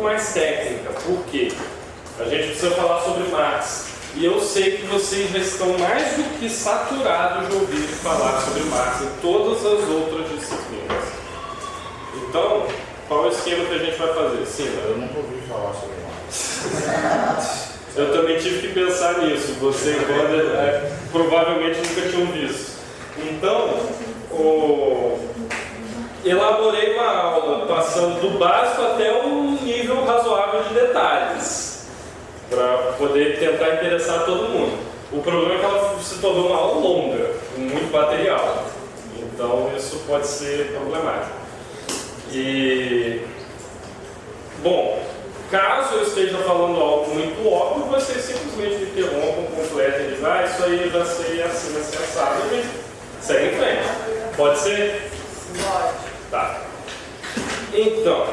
mais técnica. Por quê? A gente precisa falar sobre Marx. E eu sei que vocês já estão mais do que saturados de ouvir falar sobre Marx em todas as outras disciplinas. Então, qual é o esquema que a gente vai fazer? Sim, eu nunca ouvi falar sobre Marx. Eu também tive que pensar nisso. Você e Wanda provavelmente nunca tinham visto. Então, elaborei uma aula passando do básico até um nível razoável de detalhes, para poder tentar interessar todo mundo. O problema é que ela se tornou uma aula longa, com muito material. Então, isso pode ser problemático. Bom, caso eu esteja falando algo muito óbvio, vocês simplesmente me interrompam, completem e dizem, isso aí eu já sei, assim, assim, assado, e segue em frente. Pode ser? Pode. Tá. Então,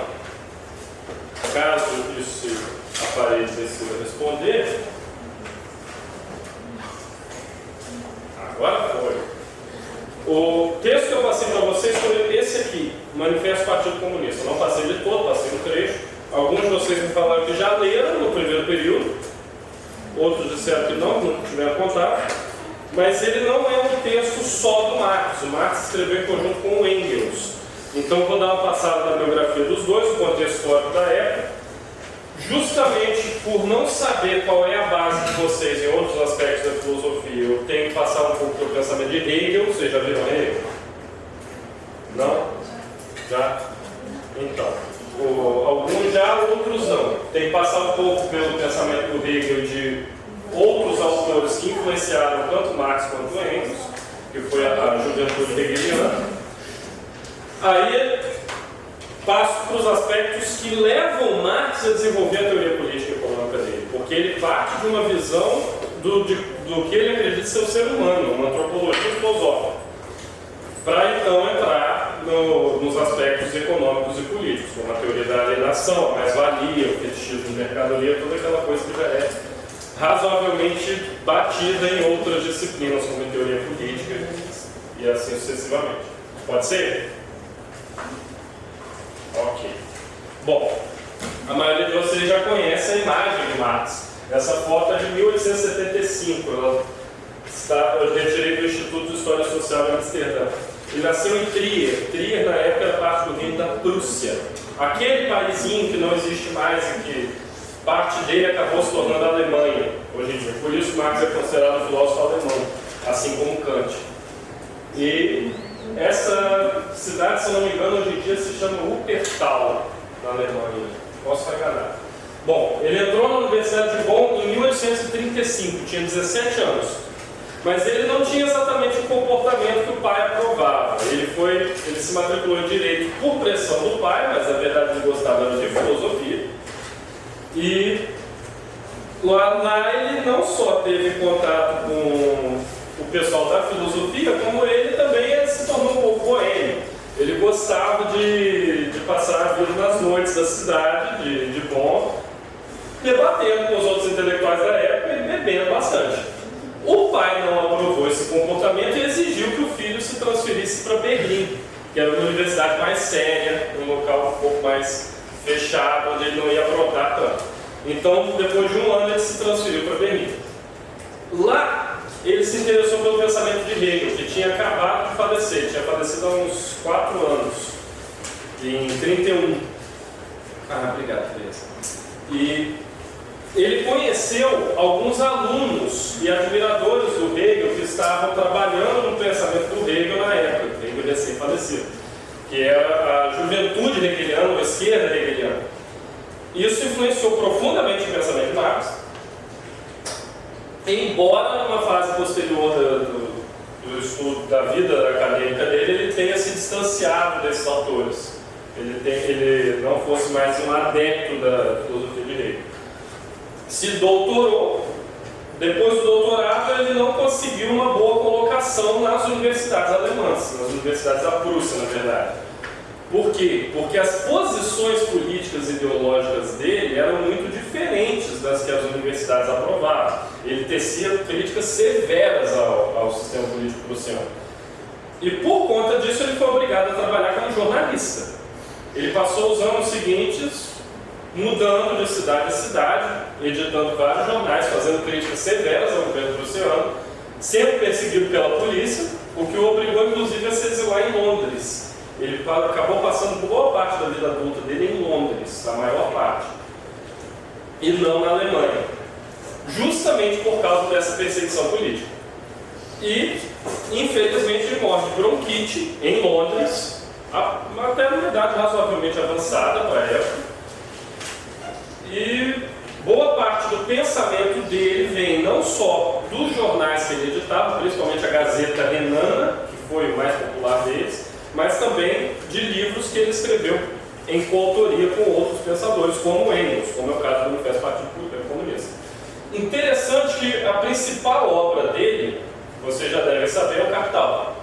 caso isso aparelho decida responder, agora foi. O texto que eu passei para vocês foi esse aqui, Manifesto do Partido Comunista. Eu não passei de todo, passei um trecho. Alguns de vocês me falaram que já leram no primeiro período, outros disseram que não tiveram contato. Mas ele não é um texto só do Marx. O Marx escreveu em conjunto com o Engels. Então, vou dar uma passada na biografia dos dois, o contexto histórico da época. Justamente por não saber qual é a base de vocês em outros aspectos da filosofia, eu tenho que passar um pouco pelo pensamento de Hegel. Vocês já viram Hegel? Não? Já? Então, alguns já, outros não. Tem que passar um pouco pelo pensamento do Hegel de outros autores que influenciaram tanto Marx quanto Engels, que foi a juventude hegeliana. Aí passo para os aspectos que levam Marx a desenvolver a teoria política e econômica dele, porque ele parte de uma visão do que ele acredita ser o ser humano, uma antropologia filosófica, para então entrar nos aspectos econômicos e políticos, como a teoria da alienação, a mais-valia, o fetichismo de mercadoria, toda aquela coisa que já é razoavelmente batida em outras disciplinas, como em teoria política e assim sucessivamente. Pode ser? Ok. Bom, a maioria de vocês já conhece a imagem de Marx. Essa foto é de 1875. Eu retirei do Instituto de História Social de Amsterdã. Ele nasceu em Trier. Trier, na época, era parte do reino da Prússia. Aquele paizinho que não existe mais e que parte dele acabou se tornando a Alemanha hoje em dia. Por isso Marx é considerado um filósofo alemão, assim como Kant. E essa cidade, se não me engano, hoje em dia se chama Wuppertal, na Alemanha. Posso estar enganado. Bom, ele entrou na Universidade de Bonn em 1835, tinha 17 anos. Mas ele não tinha exatamente o comportamento que o pai aprovava. Ele se matriculou em Direito por pressão do pai, mas na verdade ele gostava de filosofia. E lá ele não só teve contato com o pessoal da filosofia, como ele também se tornou um pouco boêmio. Ele gostava de passar a vida nas noites da cidade de Bonn, debatendo com os outros intelectuais da época e bebendo bastante. O pai não aprovou esse comportamento e exigiu que o filho se transferisse para Berlim, que era uma universidade mais séria, um local um pouco mais fechado, onde ele não ia aprontar tanto. Então, depois de um ano, ele se transferiu para Berlim. Lá, ele se interessou pelo pensamento de Hegel, que tinha acabado de falecer, tinha falecido há uns 4 anos, em 31. Obrigado, Teresa. E ele conheceu alguns alunos e admiradores do Hegel que estavam trabalhando no pensamento do Hegel na época, Hegel recém-falecido, que era a juventude hegeliana, ou a esquerda hegeliana. Isso influenciou profundamente o pensamento de Marx, embora numa fase posterior do estudo da vida acadêmica dele, ele tenha se distanciado desses autores. Ele não fosse mais um adepto da filosofia de Hegel. Se doutorou. Depois do doutorado, ele não conseguiu uma boa colocação nas universidades alemãs, nas universidades da Prússia, na verdade. Por quê? Porque as posições políticas e ideológicas dele eram muito diferentes das que as universidades aprovavam. Ele tecia críticas severas ao sistema político prussiano. E por conta disso ele foi obrigado a trabalhar como jornalista. Ele passou os anos seguintes mudando de cidade a cidade, editando vários jornais, fazendo críticas severas ao governo prussiano, sendo perseguido pela polícia, o que o obrigou inclusive a se exilar em Londres. Ele acabou passando boa parte da vida adulta dele em Londres, a maior parte, e não na Alemanha, justamente por causa dessa perseguição política. E, infelizmente, ele morre de bronquite em Londres, até numa idade razoavelmente avançada para a época. E boa parte do pensamento dele vem não só dos jornais que ele editava, principalmente a Gazeta Renana, que foi o mais popular deles, mas também de livros que ele escreveu em coautoria com outros pensadores, como Engels, como é o caso do Manifesto do Partido Comunista. Interessante que a principal obra dele, você já deve saber, é o Capital,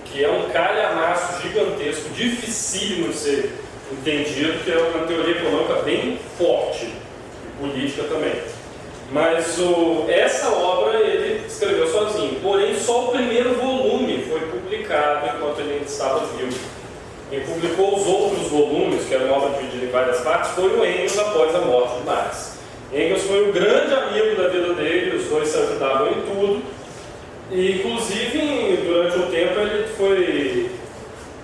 que é um calhamaço gigantesco, dificílimo de ser entendido, que é uma teoria econômica bem forte, e política também. Mas essa obra ele escreveu sozinho, porém só o primeiro volume foi publicado enquanto ele ainda estava vivo. Quem publicou os outros volumes, que era uma obra dividida em várias partes, foi o Engels após a morte de Marx. Engels foi um grande amigo da vida dele, os dois se ajudavam em tudo, e inclusive durante um tempo ele foi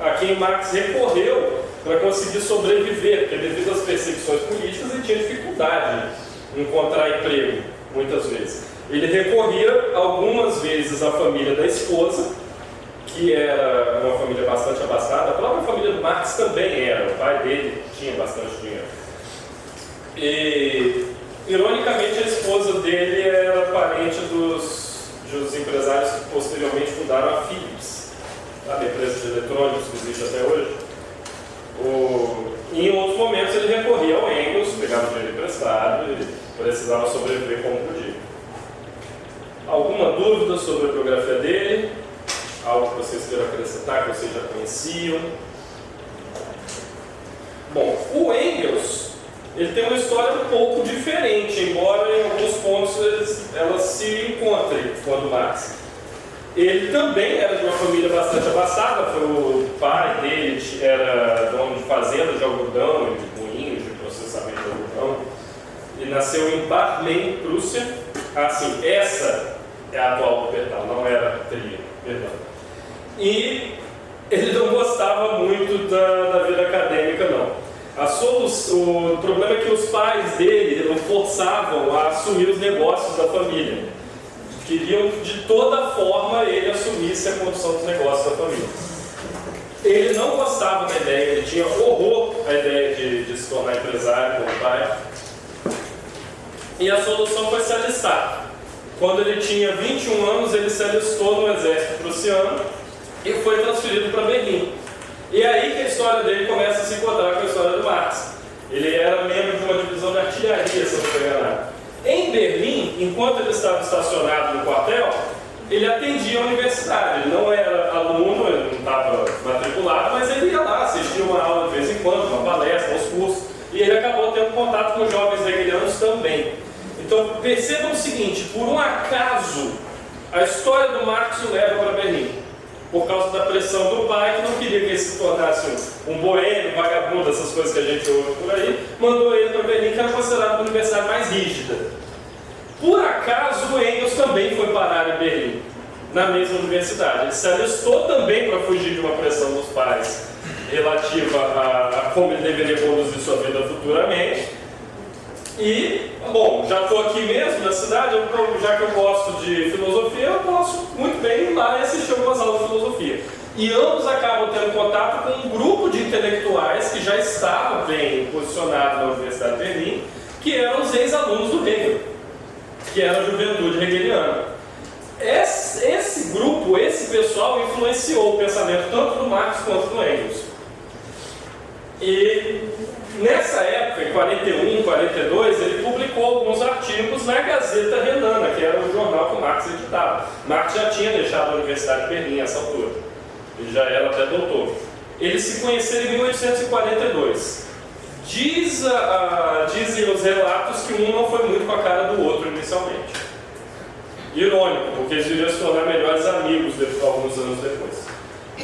a quem Marx recorreu para conseguir sobreviver, porque devido às perseguições políticas ele tinha dificuldade em encontrar emprego, muitas vezes. Ele recorria algumas vezes à família da esposa, que era uma família bastante abastada. A própria família do Marx também era, o pai dele tinha bastante dinheiro. E, ironicamente, a esposa dele era parente dos empresários que posteriormente fundaram a Philips, sabe, a empresa de eletrônicos que existe até hoje. Em outros momentos ele recorria ao Engels, pegava dinheiro emprestado e precisava sobreviver como podia. Alguma dúvida sobre a biografia dele? Algo que vocês queiram acrescentar, que vocês já conheciam? Bom, o Engels, ele tem uma história um pouco diferente, embora em alguns pontos elas se encontrem com a do Marx. Ele também era de uma família bastante abastada, o pai dele era dono de fazendas de algodão e de moinhos de processamento de algodão. Ele nasceu em Barmen, Prússia. Assim, essa é a atual Wuppertal, não era Trier, perdão. E ele não gostava muito da vida acadêmica, não. O problema é que os pais dele o forçavam a assumir os negócios da família. Queriam de toda forma ele assumisse a condução dos negócios da família. Ele não gostava da ideia, ele tinha horror à ideia de se tornar empresário como pai. E a solução foi se alistar. Quando ele tinha 21 anos, ele se alistou no exército prussiano e foi transferido para Berlim. E é aí que a história dele começa a se encontrar com a história do Marx. Ele era membro de uma divisão de artilharia, se eu não estou enganado. Em Berlim, enquanto ele estava estacionado no quartel, ele atendia a universidade. Ele não era aluno, ele não estava matriculado, mas ele ia lá, assistia uma aula de vez em quando, uma palestra, uns cursos, e ele acabou tendo contato com jovens hegelianos também. Então percebam o seguinte, por um acaso, a história do Marx o leva para Berlim. Por causa da pressão do pai, que não queria que ele se tornasse um boêmio, vagabundo, essas coisas que a gente ouve por aí, mandou ele para Berlim, que era considerada uma universidade mais rígida. Por acaso, o Engels também foi parar em Berlim, na mesma universidade. Ele se alistou também para fugir de uma pressão dos pais relativa a como ele deveria conduzir sua vida futuramente. E, bom, já estou aqui mesmo na cidade, já que eu gosto de filosofia, eu posso muito bem ir lá e assistir algumas aulas de filosofia. E ambos acabam tendo contato com um grupo de intelectuais que já estava bem posicionado na Universidade de Berlim, que eram os ex-alunos do Hegel, que era a juventude hegeliana. Esse grupo, esse pessoal, influenciou o pensamento tanto do Marx quanto do Engels. E nessa época, em 41, 42, ele publicou alguns artigos na Gazeta Renana, que era o jornal que o Marx editava. Marx já tinha deixado a Universidade de Berlim nessa altura. Ele já era até doutor. Eles se conheceram em 1842. Dizem os relatos que um não foi muito com a cara do outro inicialmente. Irônico, porque eles iriam se tornar melhores amigos alguns anos depois.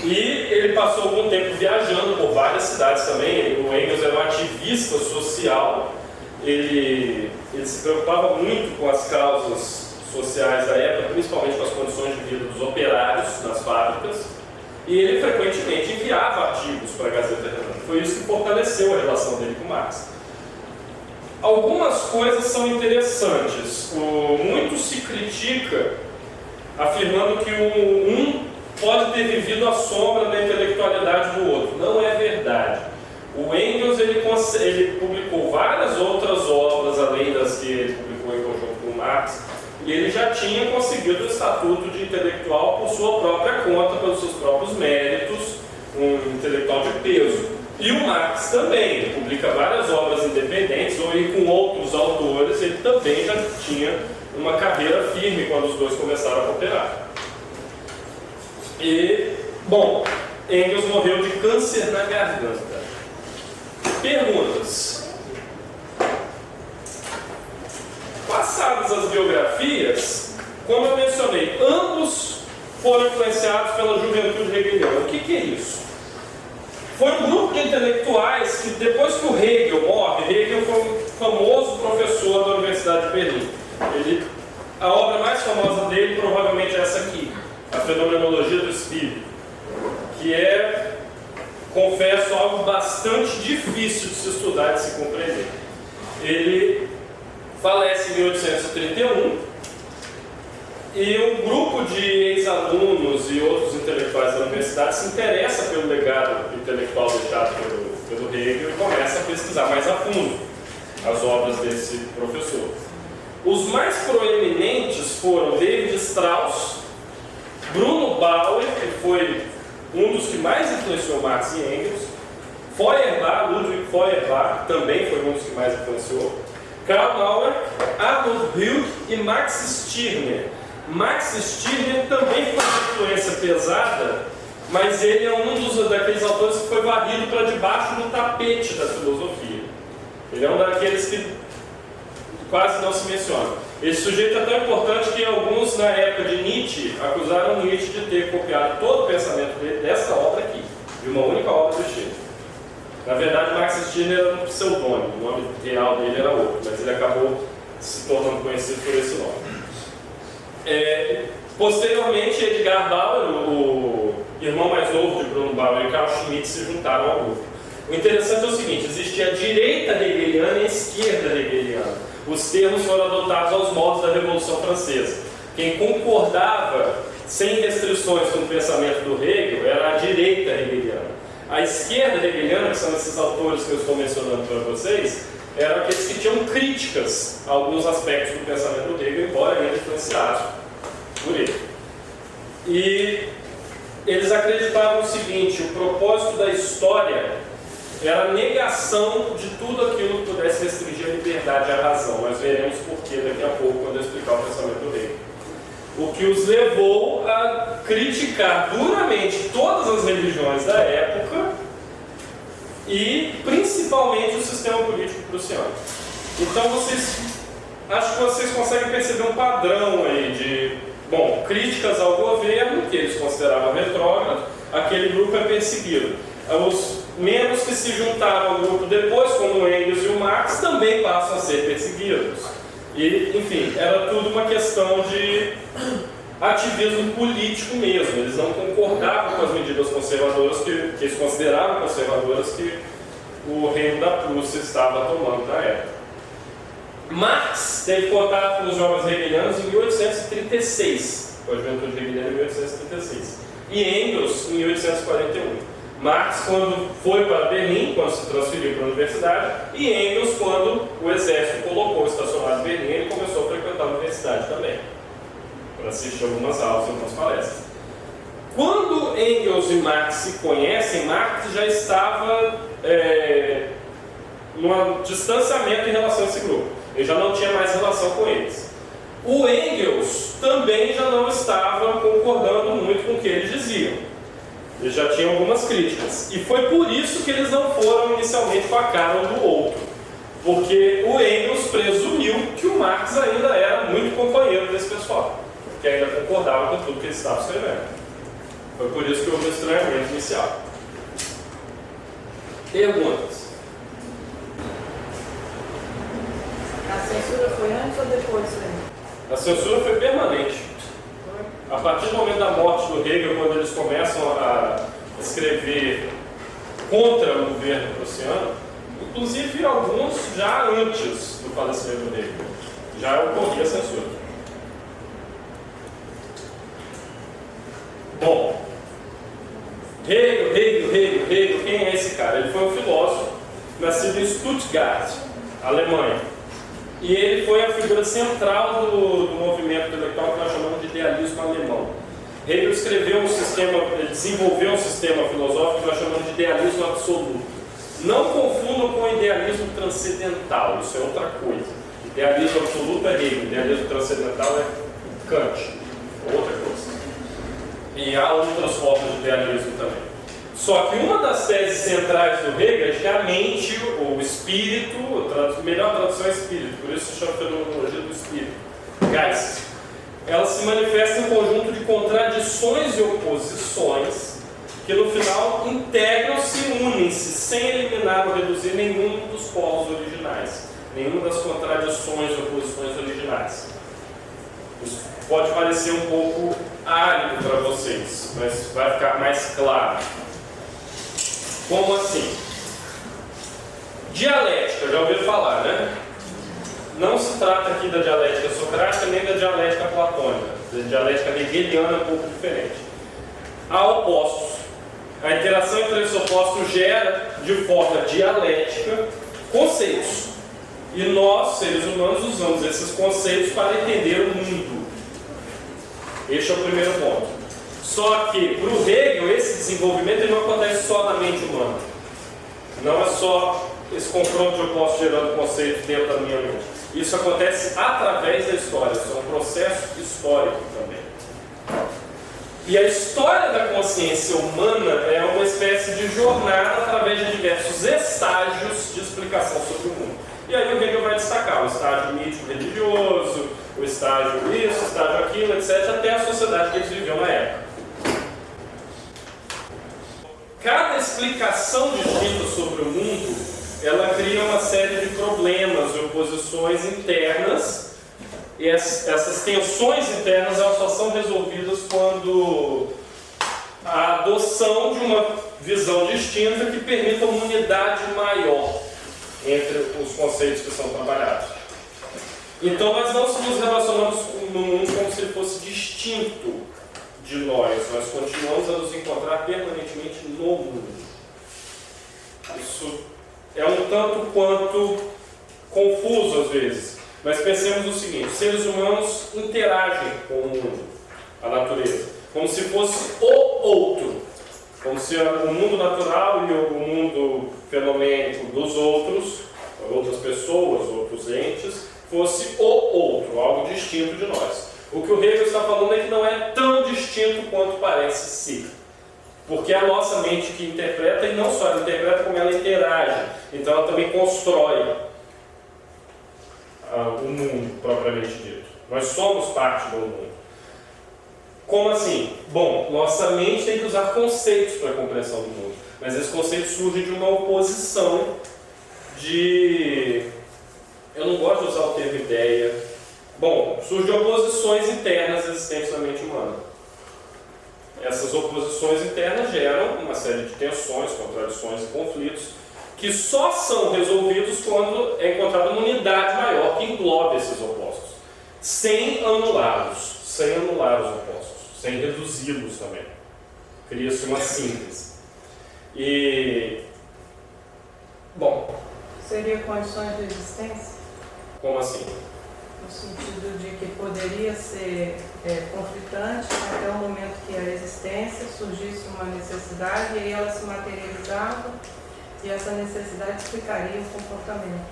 E ele passou algum tempo viajando por várias cidades também. O Engels era um ativista social ele se preocupava muito com as causas sociais da época, principalmente com as condições de vida dos operários nas fábricas, e ele frequentemente enviava artigos para a Gazeta Renana. Foi isso que fortaleceu a relação dele com Marx. Algumas coisas são interessantes. Muito se critica afirmando que um pode ter vivido à sombra da intelectualidade do outro. Não é verdade. O Engels ele publicou várias outras obras, além das que ele publicou em conjunto com Marx, e ele já tinha conseguido o estatuto de intelectual por sua própria conta, pelos seus próprios méritos, um intelectual de peso. E o Marx também, ele publica várias obras independentes, ou com outros autores, ele também já tinha uma carreira firme quando os dois começaram a cooperar. E, bom, Engels morreu de câncer na garganta. Perguntas. Passadas as biografias, como eu mencionei, ambos foram influenciados pela juventude hegeliana. O que é isso? Foi um grupo de intelectuais que, depois que o Hegel morre, Hegel foi um famoso professor da Universidade de Berlim. A obra mais famosa dele provavelmente é essa aqui, A Fenomenologia do Espírito, que é, confesso, algo bastante difícil de se estudar e de se compreender. Ele falece em 1831 e um grupo de ex-alunos e outros intelectuais da universidade se interessa pelo legado intelectual deixado pelo Hegel e começa a pesquisar mais a fundo as obras desse professor. Os mais proeminentes foram David Strauss, Bruno Bauer, que foi um dos que mais influenciou Marx e Engels, Feuerbach, Ludwig Feuerbach, também foi um dos que mais influenciou, Karl Nauer, Arnold Hüg e Max Stirner. Max Stirner também foi uma influência pesada, mas ele é um daqueles autores que foi varrido para debaixo do tapete da filosofia. Ele é um daqueles que quase não se menciona. Esse sujeito é tão importante que alguns, na época de Nietzsche, acusaram Nietzsche de ter copiado todo o pensamento dele dessa obra aqui, de uma única obra do Stirner. Na verdade, Max Stirner era um pseudônimo, o nome real dele era outro, mas ele acabou se tornando conhecido por esse nome. Posteriormente, Edgar Bauer, o irmão mais novo de Bruno Bauer, e Carl Schmitt se juntaram ao grupo. O interessante é o seguinte: existia a direita hegeliana e a esquerda hegeliana. Os termos foram adotados aos moldes da Revolução Francesa. Quem concordava sem restrições com o pensamento do Hegel era a direita hegeliana. A esquerda hegeliana, que são esses autores que eu estou mencionando para vocês, eram aqueles que tinham críticas a alguns aspectos do pensamento do Hegel, embora ainda influenciados por ele. E eles acreditavam o seguinte: o propósito da história era a negação de tudo aquilo que pudesse restringir a liberdade e a razão. Nós veremos porquê daqui a pouco, quando eu explicar o pensamento do Hegel. O que os levou a criticar duramente todas as religiões da época e principalmente o sistema político prussiano. Então acho que vocês conseguem perceber um padrão aí de, críticas ao governo, que eles consideravam retrógrado. Aquele grupo é perseguido. Os membros que se juntaram ao grupo depois, como o Engels e o Marx, também passam a ser perseguidos. E, enfim, era tudo uma questão de ativismo político mesmo. Eles não concordavam com as medidas conservadoras que eles consideravam conservadoras que o reino da Prússia estava tomando na época. Marx teve contato com os jovens hegelianos em 1836, com a juventude hegeliana em 1836, e Engels em 1841. Marx quando foi para Berlim, quando se transferiu para a universidade, e Engels quando o exército colocou estacionado em Berlim, ele começou a frequentar a universidade também, para assistir algumas aulas e algumas palestras. Quando Engels e Marx se conhecem, Marx já estava num distanciamento em relação a esse grupo. Ele já não tinha mais relação com eles. O Engels também já não estava concordando muito com o que eles diziam. Eles já tinham algumas críticas. E foi por isso que eles não foram inicialmente com a cara um do outro. Porque o Engels presumiu que o Marx ainda era muito companheiro desse pessoal, que ainda concordava com tudo que eles estavam escrevendo. Foi por isso que houve um estranhamento inicial. Perguntas? foi antes ou depois disso aí? A censura foi permanente. A partir do momento da morte do Hegel, quando eles começam a escrever contra o governo prussiano, inclusive alguns já antes do falecimento do Hegel, já ocorria a censura. Bom, Hegel, quem é esse cara? Ele foi um filósofo, nascido em Stuttgart, Alemanha. E ele foi a figura central do movimento intelectual que nós chamamos de idealismo alemão. Hegel ele desenvolveu um sistema filosófico que nós chamamos de idealismo absoluto. Não confundam com o idealismo transcendental, isso é outra coisa. Idealismo absoluto é Hegel, idealismo transcendental é Kant, outra coisa. E há outras formas de idealismo também. Só que uma das teses centrais do Hegel é que a mente, o espírito, a melhor tradução é espírito, por isso se chama fenomenologia do espírito, Geist. Ela se manifesta em um conjunto de contradições e oposições que no final integram-se e unem-se, sem eliminar ou reduzir nenhum dos polos originais, nenhuma das contradições e oposições originais. Isso pode parecer um pouco árido para vocês, mas vai ficar mais claro. Como assim? Dialética, já ouviram falar, né? Não se trata aqui da dialética socrática nem da dialética platônica. Da dialética hegeliana é um pouco diferente. Há opostos. A interação entre esses opostos gera, de forma dialética, conceitos. E nós, seres humanos, usamos esses conceitos para entender o mundo. Este é o primeiro ponto. Só que, para o Hegel, esse desenvolvimento ele não acontece só na mente humana. Não é só esse confronto de opostos gerando conceitos dentro da minha mente. Isso acontece através da história. Isso é um processo histórico também. E a história da consciência humana é uma espécie de jornada através de diversos estágios de explicação sobre o mundo. E aí o Hegel vai destacar o estágio mítico-religioso, o estágio isso, o estágio aquilo, etc., até a sociedade que eles viviam na época. Cada explicação distinta sobre o mundo, ela cria uma série de problemas e oposições internas, e essas tensões internas elas só são resolvidas quando a adoção de uma visão distinta que permita uma unidade maior entre os conceitos que são trabalhados. Então nós não nos relacionamos no mundo como se ele fosse distinto de nós continuamos a nos encontrar permanentemente no mundo. Isso é um tanto quanto confuso às vezes, mas pensemos no seguinte: seres humanos interagem com o mundo, a natureza, como se fosse o outro, como se o mundo natural e o mundo fenomênico dos outros, outras pessoas, outros entes, fosse o outro, algo distinto de nós. O que o Hegel está falando é que não é tão distinto quanto parece ser. Porque é a nossa mente que interpreta, e não só ela interpreta, como ela interage. Então ela também constrói o mundo, propriamente dito. Nós somos parte do mundo. Como assim? Bom, nossa mente tem que usar conceitos para a compreensão do mundo. Mas esses conceitos surgem de uma oposição de... Eu não gosto de usar o termo ideia. Bom, surgem oposições internas existentes na mente humana. Essas oposições internas geram uma série de tensões, contradições e conflitos que só são resolvidos quando é encontrada uma unidade maior que englobe esses opostos, sem anulá-los, sem anular os opostos, sem reduzi-los também. Cria-se uma síntese. E... Bom... Seria condições de existência? Como assim? No sentido de que poderia ser conflitante até o momento que a existência surgisse uma necessidade e aí ela se materializava e essa necessidade explicaria o comportamento.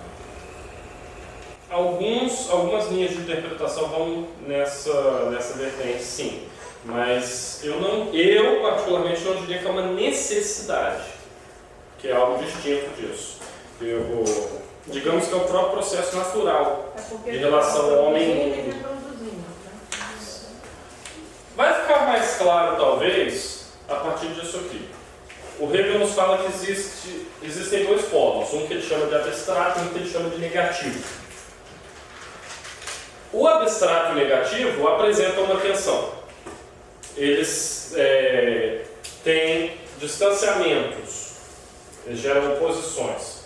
Algumas linhas de interpretação vão nessa vertente, sim. Mas eu particularmente não diria que é uma necessidade, que é algo distinto disso. Digamos que é o próprio processo natural de relação ao homem e mundo. Vai ficar mais claro, talvez, a partir disso aqui. O Hegel nos fala que existem dois polos, um que ele chama de abstrato e um que ele chama de negativo. O abstrato negativo apresenta uma tensão. Eles têm distanciamentos, eles geram oposições.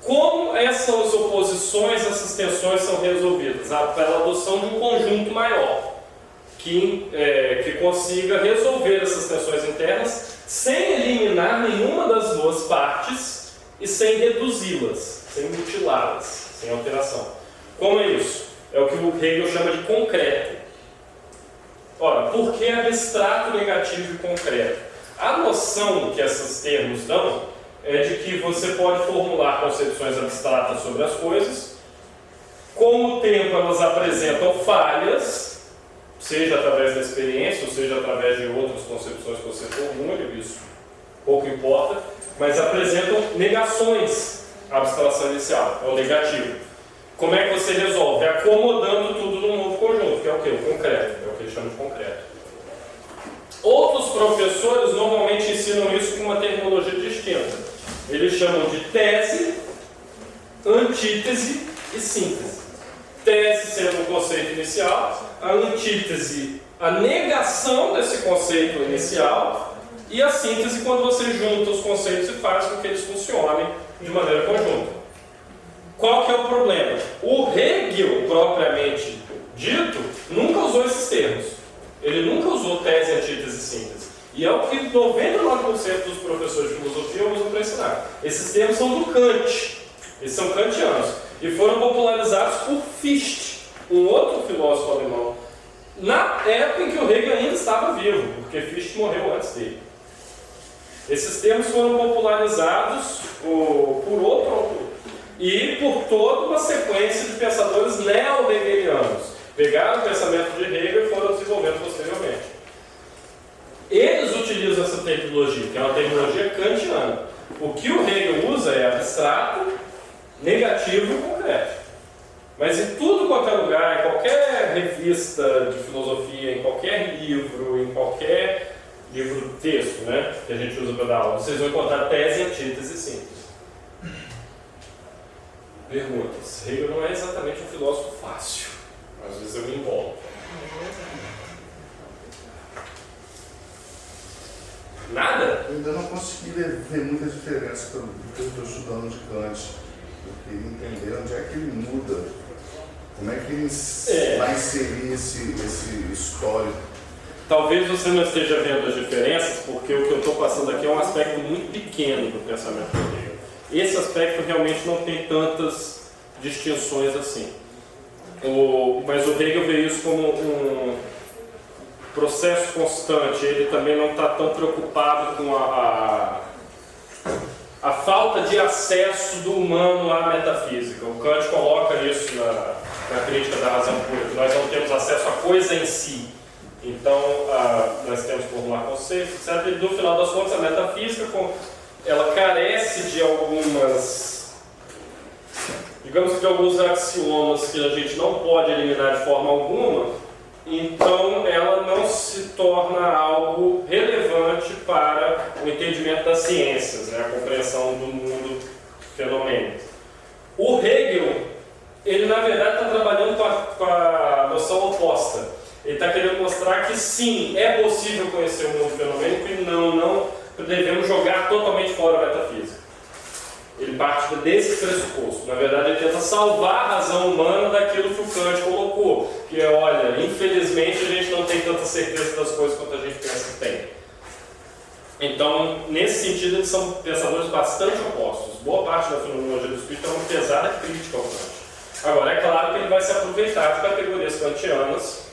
Como essas oposições, essas tensões são resolvidas? Pela adoção de um conjunto maior, que consiga resolver essas tensões internas sem eliminar nenhuma das duas partes e sem reduzi-las, sem mutilá-las, sem alteração. Como é isso? É o que o Hegel chama de concreto. Ora, por que abstrato, negativo e concreto? A noção que esses termos dão é de que você pode formular concepções abstratas sobre as coisas. Com o tempo elas apresentam falhas, seja através da experiência, ou seja através de outras concepções que você formule, isso pouco importa, mas apresentam negações à abstração inicial, é o negativo. Como é que você resolve? Acomodando tudo num novo conjunto, que é o quê? O concreto, é o que eles chamam de concreto. Outros professores normalmente ensinam isso com uma terminologia distinta. Eles chamam de tese, antítese e síntese. Tese sendo o conceito inicial, a antítese, a negação desse conceito inicial, e a síntese quando você junta os conceitos e faz com que eles funcionem de maneira conjunta. Qual que é o problema? O Hegel, propriamente dito, nunca usou esses termos. Ele nunca usou tese, antítese e síntese. E é o que 99% dos professores de filosofia usam para ensinar. Esses termos são do Kant. Eles são kantianos. E foram popularizados por Fichte, um outro filósofo alemão, na época em que o Hegel ainda estava vivo, porque Fichte morreu antes dele. Esses termos foram popularizados por outro autor e por toda uma sequência de pensadores neo-hegelianos. Pegaram o pensamento de Hegel e foram desenvolvendo posteriormente. Eles utilizam essa terminologia, que é uma terminologia kantiana. O que o Hegel usa é abstrato, negativo e concreto. Mas em tudo quanto é lugar, em qualquer revista de filosofia, em qualquer livro, em qualquer livro-texto, né, que a gente usa para dar aula, vocês vão encontrar tese, antítese e síntese. Perguntas. Hegel não é exatamente um filósofo fácil. Às vezes eu me empolgo. Nada? Eu ainda não consegui ver muita diferença do que eu estou estudando de Kant. Eu queria entender onde é que ele muda. Como é que ele vai inserir esse histórico. Talvez você não esteja vendo as diferenças, porque o que eu estou passando aqui é um aspecto muito pequeno do pensamento do Hegel. Esse aspecto realmente não tem tantas distinções assim. Mas o Hegel vê isso como um processo constante. Ele também não está tão preocupado com a falta de acesso do humano à metafísica. O Kant coloca isso na crítica da razão pura, que nós não temos acesso à coisa em si. Então, nós temos que formular conceitos, etc. E no final das contas, a metafísica, ela carece de digamos que de alguns axiomas que a gente não pode eliminar de forma alguma, então ela não se torna algo relevante para o entendimento das ciências, né? A compreensão do mundo fenomênico. O Hegel, ele na verdade está trabalhando com a noção oposta. Ele está querendo mostrar que sim, é possível conhecer o mundo fenomênico e não devemos jogar totalmente fora a metafísica. Ele parte desse pressuposto. Na verdade, ele tenta salvar a razão humana daquilo que o Kant colocou, que é, olha, infelizmente a gente não tem tanta certeza das coisas quanto a gente pensa que tem. Então, nesse sentido, eles são pensadores bastante opostos. Boa parte da fenomenologia do espírito é uma pesada crítica ao Kant. Agora, é claro que ele vai se aproveitar de categorias kantianas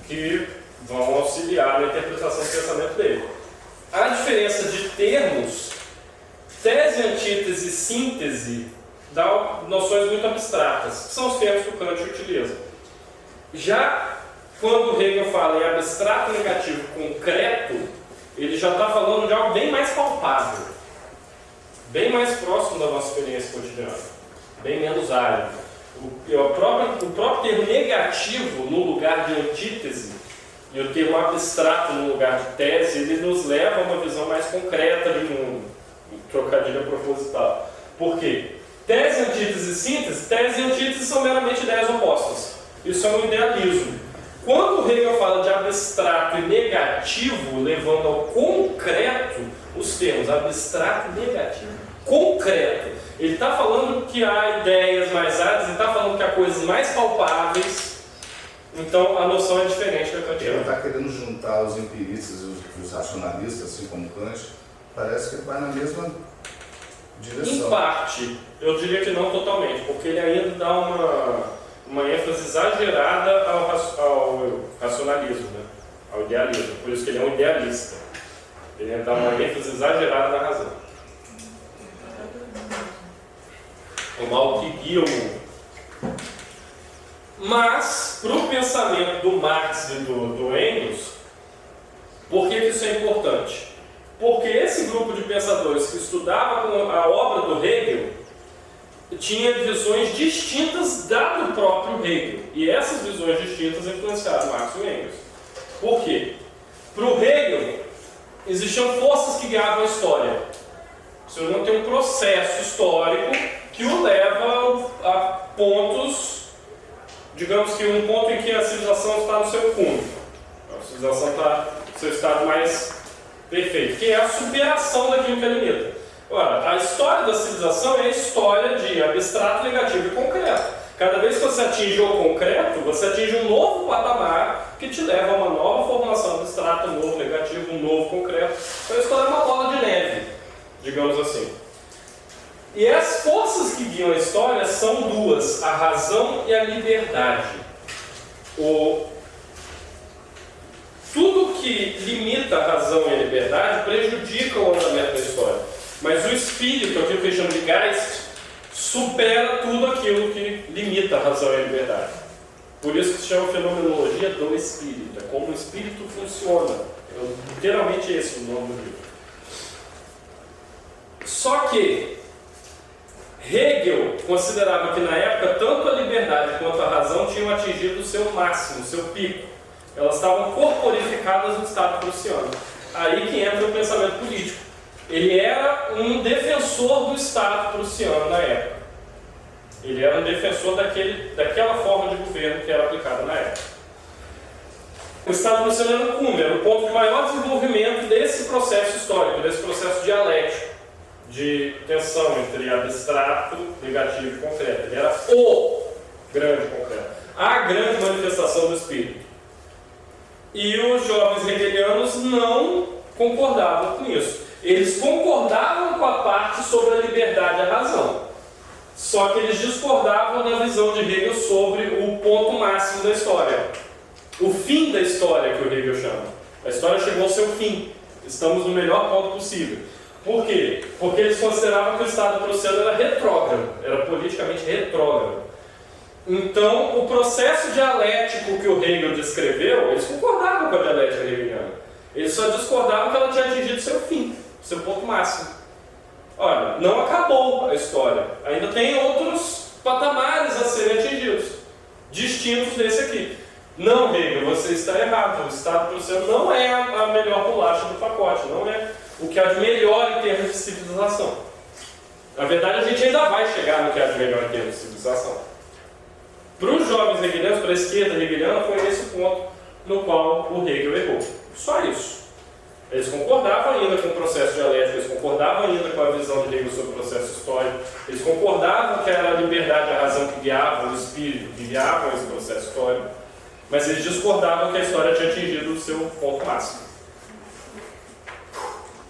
que vão auxiliar na interpretação do pensamento dele. A diferença de termos, tese, antítese e síntese, dá noções muito abstratas, que são os termos que o Kant utiliza. Já quando Hegel fala em abstrato negativo concreto, ele já está falando de algo bem mais palpável, bem mais próximo da nossa experiência cotidiana, bem menos árido. O próprio termo negativo no lugar de antítese e o termo abstrato no lugar de tese, ele nos leva a uma visão mais concreta de mundo, trocadilho proposital. Por quê? Tese, antítese e síntese, tese e antítese são meramente ideias opostas. Isso é um idealismo. Quando Hegel fala de abstrato e negativo, levando ao concreto os termos abstrato e negativo, concreto, ele está falando que há ideias mais áreas, ele está falando que há coisas mais palpáveis, então a noção é diferente da Ele kantiana. está querendo juntar os empiristas e os racionalistas, assim como Kant, parece que vai na mesma direção. Em parte, eu diria que não totalmente, porque ele ainda dá uma ênfase exagerada ao racionalismo, né? Ao idealismo, por isso que ele é um idealista. Ele dá uma ênfase exagerada na razão. O mal que guia o mundo. Mas, para o pensamento do Marx e do Engels, por que isso é importante? Porque esse grupo de pensadores que estudava a obra do Hegel tinha visões distintas da do próprio Hegel. E essas visões distintas influenciaram Marx e Engels. Por quê? Para o Hegel, existiam forças que guiavam a história. Você não tem um processo histórico que o leva a pontos, digamos que um ponto em que a civilização está no seu fundo. A civilização está no seu estado mais perfeito, que é a superação daquilo que é limita. Ora, a história da civilização é a história de abstrato, negativo e concreto. Cada vez que você atinge o concreto, você atinge um novo patamar que te leva a uma nova formulação abstrata, um novo negativo, um novo concreto. Então a história é uma bola de neve, digamos assim. E as forças que guiam a história são duas, a razão e a liberdade. Tudo que limita a razão e a liberdade prejudica o andamento da história. Mas o espírito, aquilo que eles chamam de Geist, supera tudo aquilo que limita a razão e a liberdade. Por isso que se chama fenomenologia do espírito. É como o espírito funciona. Literalmente esse é o nome do livro. Só que Hegel considerava que na época tanto a liberdade quanto a razão tinham atingido o seu máximo, o seu pico. Elas estavam corporificadas no Estado prussiano. Aí que entra o pensamento político. Ele era um defensor do Estado prussiano na época. Ele era um defensor daquela forma de governo que era aplicada na época. O Estado prussiano era o cume, era o ponto de maior desenvolvimento desse processo histórico, desse processo dialético de tensão entre abstrato, negativo e concreto. Ele era o grande concreto, a grande manifestação do espírito. E os jovens hegelianos não concordavam com isso. Eles concordavam com a parte sobre a liberdade e a razão. Só que eles discordavam da visão de Hegel sobre o ponto máximo da história. O fim da história, que o Hegel chama. A história chegou ao seu fim. Estamos no melhor ponto possível. Por quê? Porque eles consideravam que o Estado prussiano era retrógrado, era politicamente retrógrado. Então, o processo dialético que o Hegel descreveu, eles concordavam com a dialética hegeliana. Eles só discordavam que ela tinha atingido seu fim, seu ponto máximo. Olha, não acabou a história. Ainda tem outros patamares a serem atingidos, distintos desse aqui. Não, Hegel, você está errado. O Estado prussiano não é a melhor bolacha do pacote, não é o que há de melhor em termos de civilização. Na verdade, a gente ainda vai chegar no que há de melhor em termos de civilização. Para os jovens hegelianos, para a esquerda hegeliana, foi nesse ponto no qual o Hegel errou. Só isso. Eles concordavam ainda com o processo dialético, eles concordavam ainda com a visão de Hegel sobre o processo histórico, eles concordavam que era a liberdade e a razão que guiavam o espírito, que guiavam esse processo histórico, mas eles discordavam que a história tinha atingido o seu ponto máximo.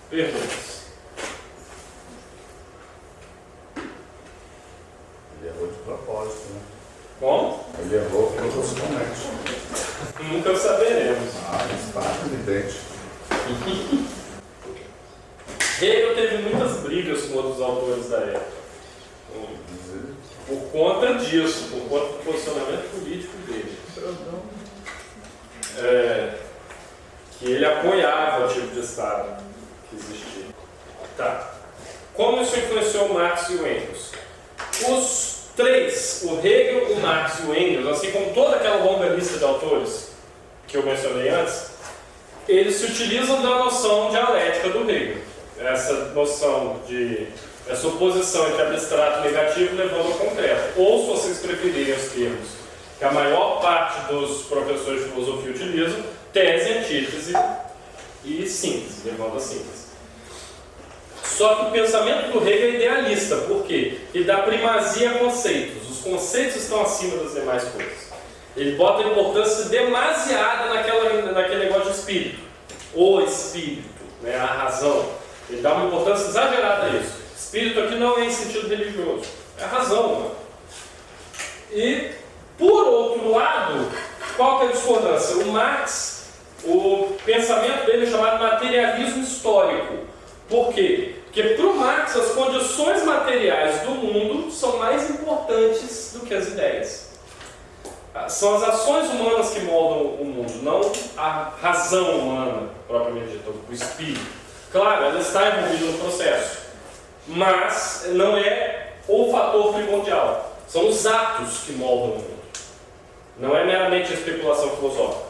Perguntas? Ele errou de propósito, né? Como? Ele errou propositalmente. Nunca saberemos. Está evidente. Hegel teve muitas brigas com outros autores da época. Por conta disso, por conta do posicionamento político dele. Que ele apoiava o tipo de Estado que existia. Tá. Como isso influenciou o Marx e o Engels? Os três, o Hegel, o Marx e o Engels, assim como toda aquela longa lista de autores que eu mencionei antes, eles se utilizam da noção dialética do Hegel. Essa noção de essa oposição entre abstrato e negativo levando ao concreto. Ou, se vocês preferirem os termos que a maior parte dos professores de filosofia utilizam, tese, antítese e síntese, levando a síntese. Só que o pensamento do Hegel é idealista, por quê? Ele dá primazia a conceitos, os conceitos estão acima das demais coisas. Ele bota a importância demasiada naquele negócio de espírito, o espírito, né, a razão. Ele dá uma importância exagerada a isso. Espírito aqui não é em sentido religioso, é a razão humana. E, por outro lado, qual que é a discordância? O Marx, o pensamento dele é chamado materialismo histórico. Por quê? Porque para o Marx as condições materiais do mundo são mais importantes do que as ideias. São as ações humanas que moldam o mundo, não a razão humana, propriamente dita, o espírito. Claro, ela está envolvida no processo, mas não é o fator primordial. São os atos que moldam o mundo. Não é meramente a especulação filosófica.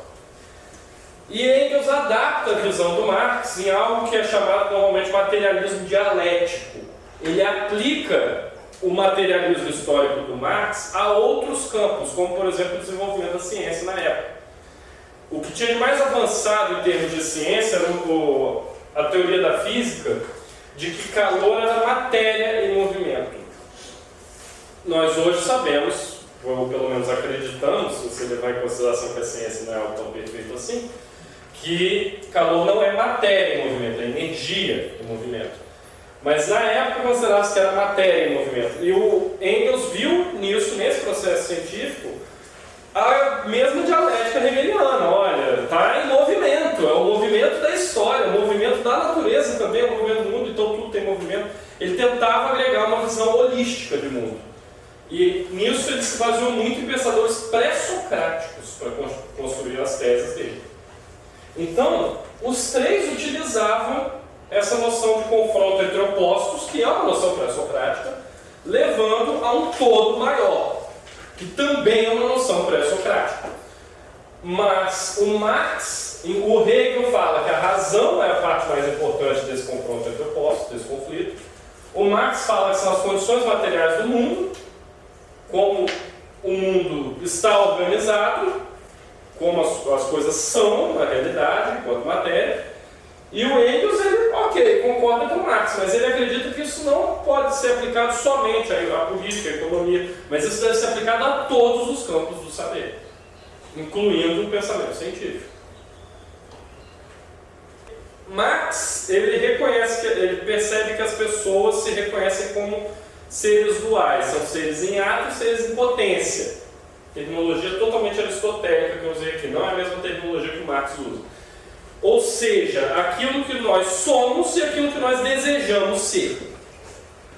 E Engels adapta a visão do Marx em algo que é chamado normalmente materialismo dialético. Ele aplica o materialismo histórico do Marx a outros campos, como por exemplo o desenvolvimento da ciência na época. O que tinha de mais avançado em termos de ciência era a teoria da física de que calor era matéria em movimento. Nós hoje sabemos, ou pelo menos acreditamos, se você levar em consideração que a ciência não é algo tão perfeito assim, que calor não é matéria em movimento, é energia em movimento. Mas na época considerava-se que era matéria em movimento. E o Engels viu nisso, nesse processo científico, a mesma dialética hegeliana. Olha, está em movimento, é o movimento da história, o movimento da natureza também, o movimento do mundo, então tudo tem movimento. Ele tentava agregar uma visão holística de mundo. E nisso ele se baseou muito em pensadores pré-socráticos para construir as teses dele. Então, os três utilizavam essa noção de confronto entre opostos, que é uma noção pré-socrática, levando a um todo maior, que também é uma noção pré-socrática. Mas o Marx, o Hegel fala que a razão é a parte mais importante desse confronto entre opostos, desse conflito. O Marx fala que são as condições materiais do mundo, como o mundo está organizado, como as coisas são na realidade, enquanto matéria. E o Engels, ele, concorda com o Marx, mas ele acredita que isso não pode ser aplicado somente à política, à economia, mas isso deve ser aplicado a todos os campos do saber, incluindo o pensamento científico. Marx, ele percebe que as pessoas se reconhecem como seres duais, são seres em ato e seres em potência. Terminologia totalmente aristotélica que eu usei aqui, não é a mesma terminologia que o Marx usa. Ou seja, aquilo que nós somos e aquilo que nós desejamos ser.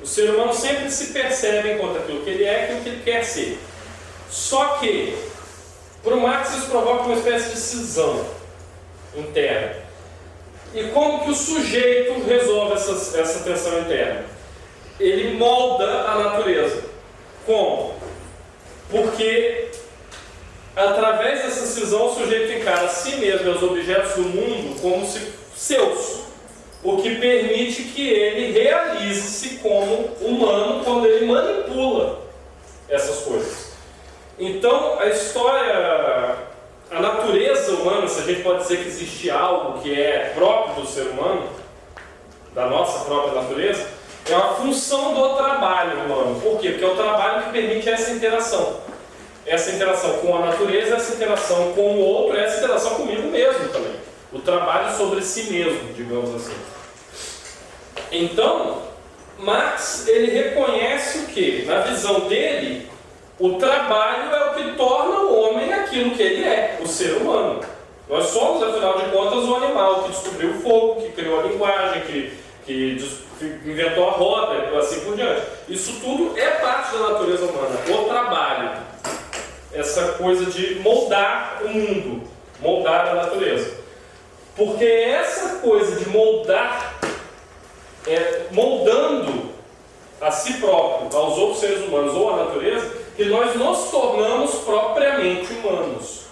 O ser humano sempre se percebe enquanto aquilo que ele é e aquilo que ele quer ser. Só que, para o Marx, isso provoca uma espécie de cisão interna. E como que o sujeito resolve essa tensão interna? Ele molda a natureza. Como? Porque, através dessa cisão, o sujeito encara a si mesmo e os objetos do mundo como seus, o que permite que ele realize-se como humano quando ele manipula essas coisas. Então, a natureza humana, se a gente pode dizer que existe algo que é próprio do ser humano, da nossa própria natureza, é uma função do trabalho humano. Por quê? Porque é o trabalho que permite essa interação. Essa interação com a natureza, essa interação com o outro, essa interação comigo mesmo também. O trabalho sobre si mesmo, digamos assim. Então, Marx, ele reconhece o quê? Na visão dele, o trabalho é o que torna o homem aquilo que ele é, o ser humano. Nós somos, afinal de contas, o animal que descobriu o fogo, que criou a linguagem, que inventou a roda e assim por diante. Isso tudo é parte da natureza humana, o trabalho. Essa coisa de moldar o mundo, moldar a natureza. Porque essa coisa de moldar, moldando a si próprio, aos outros seres humanos ou à natureza, que nós nos tornamos propriamente humanos.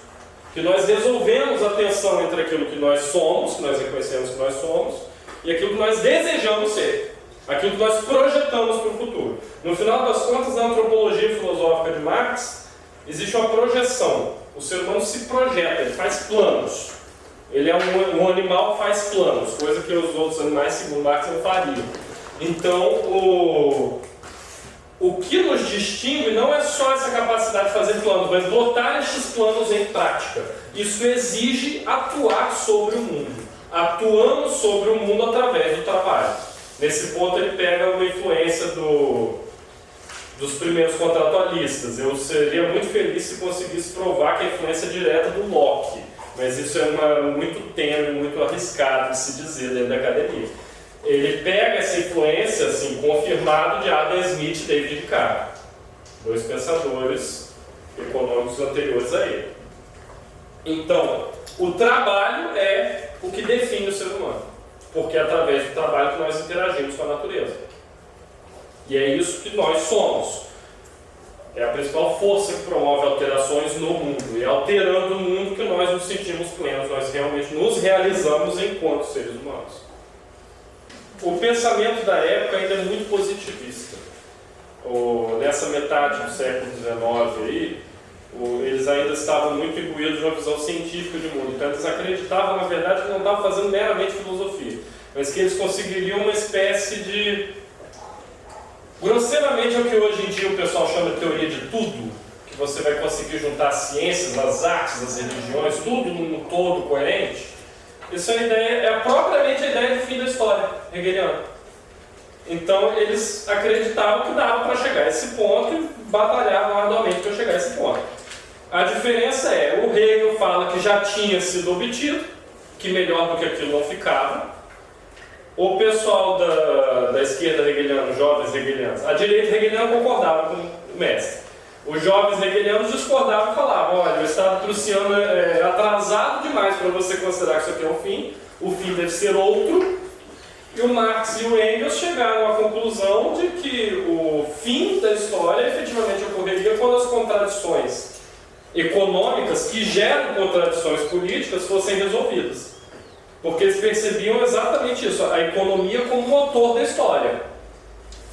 Que nós resolvemos a tensão entre aquilo que nós somos, que nós reconhecemos que nós somos, e aquilo que nós desejamos ser. Aquilo que nós projetamos para o futuro. No final das contas, a antropologia filosófica de Marx existe uma projeção. O ser humano se projeta, ele faz planos. Ele é um animal que faz planos, coisa que os outros animais, segundo Marx, não fariam. Então, o que nos distingue não é só essa capacidade de fazer planos, mas botar estes planos em prática. Isso exige atuar sobre o mundo. Atuamos sobre o mundo através do trabalho. Nesse ponto ele pega uma influência dos primeiros contratualistas. Eu seria muito feliz se conseguisse provar que a influência é direta do Locke, mas isso é muito tênue, muito arriscado de se dizer dentro da academia. Ele pega essa influência, assim, confirmado de Adam Smith e David Ricardo, dois pensadores econômicos anteriores a ele. Então, o trabalho é o que define o ser humano, porque é através do trabalho que nós interagimos com a natureza. E é isso que nós somos. É a principal força que promove alterações no mundo. E é alterando o mundo que nós nos sentimos plenos, nós realmente nos realizamos enquanto seres humanos. O pensamento da época ainda é muito positivista. Nessa metade do século XIX aí, eles ainda estavam muito imbuídos de uma visão científica de mundo. Então eles acreditavam, na verdade, que não estavam fazendo meramente filosofia, mas que eles conseguiriam uma espécie de... grosseiramente é o que hoje em dia o pessoal chama de teoria de tudo, que você vai conseguir juntar as ciências, as artes, as religiões, tudo num todo coerente. Isso é propriamente a ideia do fim da história hegeliana. Então eles acreditavam que dava para chegar a esse ponto e batalhavam arduamente para chegar a esse ponto. A diferença é, o Hegel fala que já tinha sido obtido, que melhor do que aquilo não ficava. O pessoal da esquerda hegeliana, os jovens hegelianos, a direita hegeliana concordava com o mestre. Os jovens hegelianos discordavam e falavam, olha, o Estado prussiano é atrasado demais para você considerar que isso aqui é o fim deve ser outro. E o Marx e o Engels chegaram à conclusão de que o fim da história efetivamente ocorreria quando as contradições econômicas que geram contradições políticas fossem resolvidas. Porque eles percebiam exatamente isso, a economia como motor da história.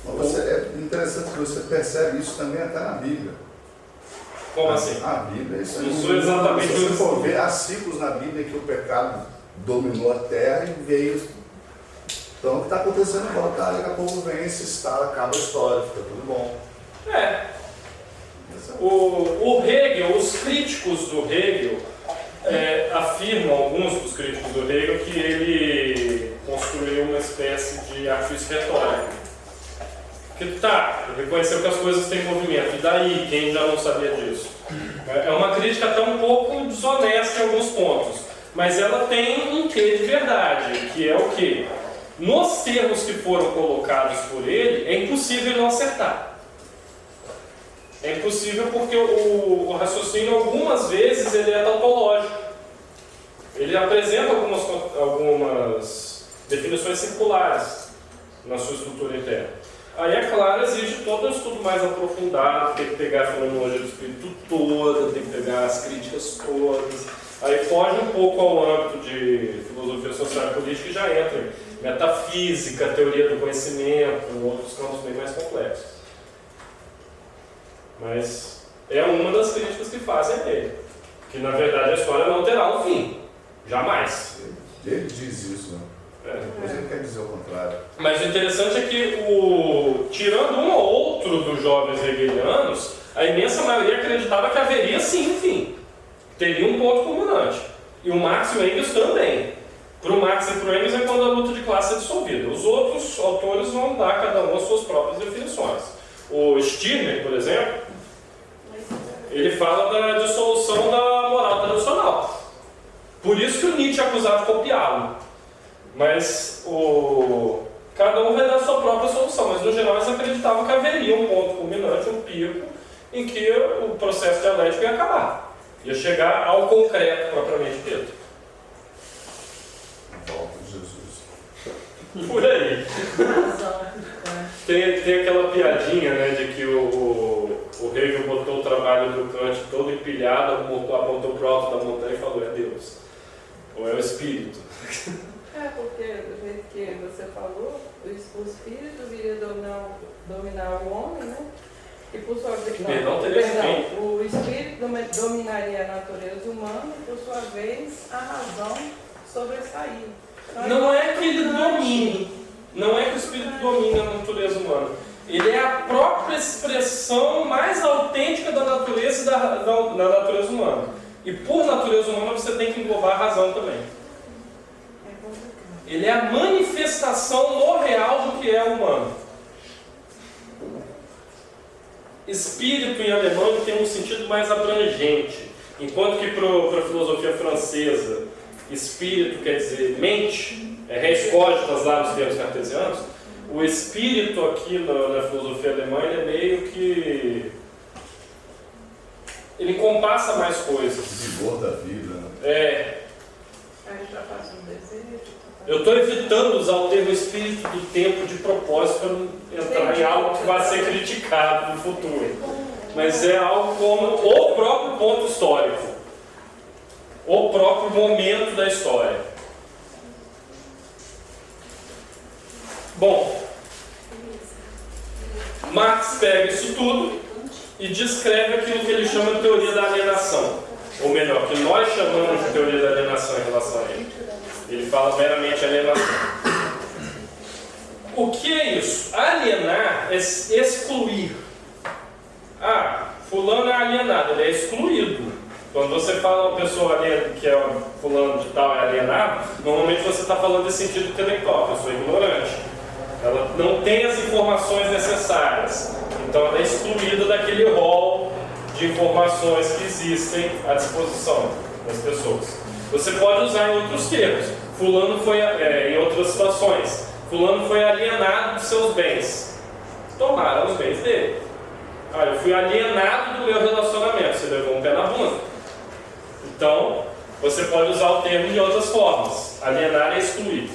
Mas é interessante que você percebe isso também até na Bíblia. Como assim? A Bíblia, isso não sou exatamente se você for ver, há ciclos na Bíblia que o pecado dominou a terra e veio. Então o que está acontecendo agora, tá? Daqui a pouco vem, se instala, acaba a história, fica tudo bom. O Hegel, os críticos do Hegel, afirmam, alguns dos críticos do Hegel, que ele construiu uma espécie de artifício retórico. Que ele reconheceu que as coisas têm movimento, e daí, quem já não sabia disso? É uma crítica até um pouco desonesta em alguns pontos, mas ela tem um quê de verdade, que é o quê? Nos termos que foram colocados por ele, é impossível não acertar. É impossível porque o raciocínio, algumas vezes, ele é tautológico. Ele apresenta algumas definições circulares na sua estrutura interna. Aí, é claro, exige todo um estudo mais aprofundado, tem que pegar a fenomenologia do espírito toda, tem que pegar as críticas todas. Aí foge um pouco ao âmbito de filosofia social e política e já entra em metafísica, teoria do conhecimento, outros campos bem mais complexos. Mas é uma das críticas que fazem a ele, que na verdade a história não terá um fim, jamais. Ele diz isso, né? Depois ele quer dizer o contrário. Mas o interessante é que, tirando um ou outro dos jovens hegelianos, a imensa maioria acreditava que haveria sim um fim. Teria um ponto culminante. E o Marx e o Engels também. Para o Marx e para o Engels é quando a luta de classe é dissolvida. Os outros autores vão dar cada um as suas próprias definições. O Stirner, por exemplo, ele fala da dissolução da moral tradicional. Por isso que o Nietzsche é acusado de copiá-lo. Mas cada um vai dar a sua própria solução. Mas no geral eles acreditavam que haveria um ponto culminante, um pico, em que o processo dialético ia acabar. Ia chegar ao concreto propriamente dito. Volta de Jesus. Por aí. Tem aquela piadinha, né, de que o Hegel botou o trabalho do Kant todo empilhado, apontou para o alto da montanha e falou, é Deus. Ou é o Espírito. Porque do jeito que você falou, o espírito viria dominar o homem, né? E por sua vez, Perdão, o espírito dominaria a natureza humana e, por sua vez, a razão sobressair. Então, Não é que ele domine, não é que o espírito domine a natureza humana. Ele é a própria expressão mais autêntica da natureza e da natureza humana. E por natureza humana você tem que englobar a razão também. Ele é a manifestação no real do que é humano. Espírito em alemão tem um sentido mais abrangente, enquanto que para a filosofia francesa, espírito quer dizer mente, res cogitans lá nos termos cartesianos, o espírito aqui na filosofia alemã ele é meio que... ele compassa mais coisas. Vigor da vida, né? A gente já faz um desejo. Eu estou evitando usar o termo espírito do tempo de propósito para não entrar em algo que vai ser criticado no futuro. Mas é algo como o próprio ponto histórico, o próprio momento da história. Bom, Marx pega isso tudo e descreve aquilo que ele chama de teoria da alienação. Ou melhor, que nós chamamos de teoria da alienação em relação a ele. Ele fala meramente alienação. O que é isso? Alienar é excluir. Fulano é alienado, ele é excluído. Quando você fala uma pessoa que é fulano de tal é alienado, normalmente você está falando em sentido intelectual, a pessoa é ignorante. Ela não tem as informações necessárias. Então ela é excluída daquele rol de informações que existem à disposição das pessoas. Você pode usar em outros termos. Fulano foi, em outras situações, fulano foi alienado dos seus bens. Tomaram os bens dele. Eu fui alienado do meu relacionamento. Você levou um pé na bunda. Então, você pode usar o termo de outras formas. Alienar é excluir.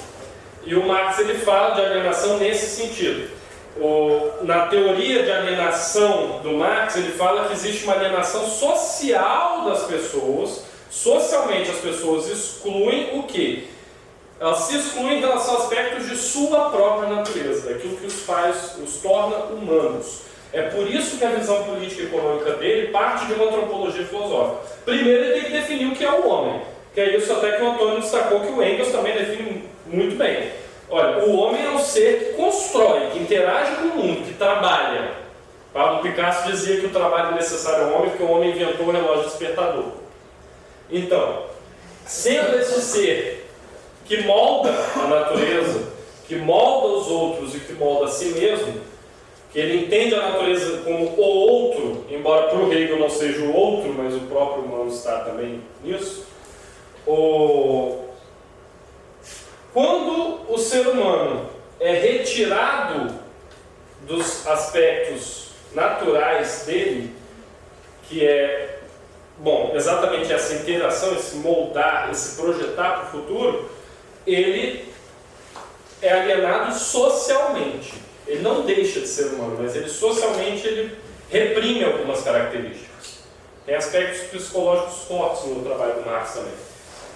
E o Marx ele fala de alienação nesse sentido. Na teoria de alienação do Marx, ele fala que existe uma alienação social das pessoas. Socialmente, as pessoas excluem o quê? Elas se excluem em relação a aspectos de sua própria natureza, daquilo que os torna humanos. É por isso que a visão política e econômica dele parte de uma antropologia filosófica. Primeiro, ele tem que definir o que é o homem, que é isso até que o Antônio destacou, que o Engels também define muito bem. Olha, o homem é um ser que constrói, que interage com o mundo, que trabalha. Pablo Picasso dizia que o trabalho é necessário ao homem, porque o homem inventou o relógio despertador. Então, sendo esse ser que molda a natureza, que molda os outros e que molda a si mesmo, que ele entende a natureza como o outro, embora para o Hegel não seja o outro, mas o próprio humano está também nisso. Quando o ser humano é retirado dos aspectos naturais dele, que é exatamente essa interação, esse moldar, esse projetar para o futuro, ele é alienado socialmente. Ele não deixa de ser humano, mas ele socialmente ele reprime algumas características. Tem aspectos psicológicos fortes no trabalho do Marx também.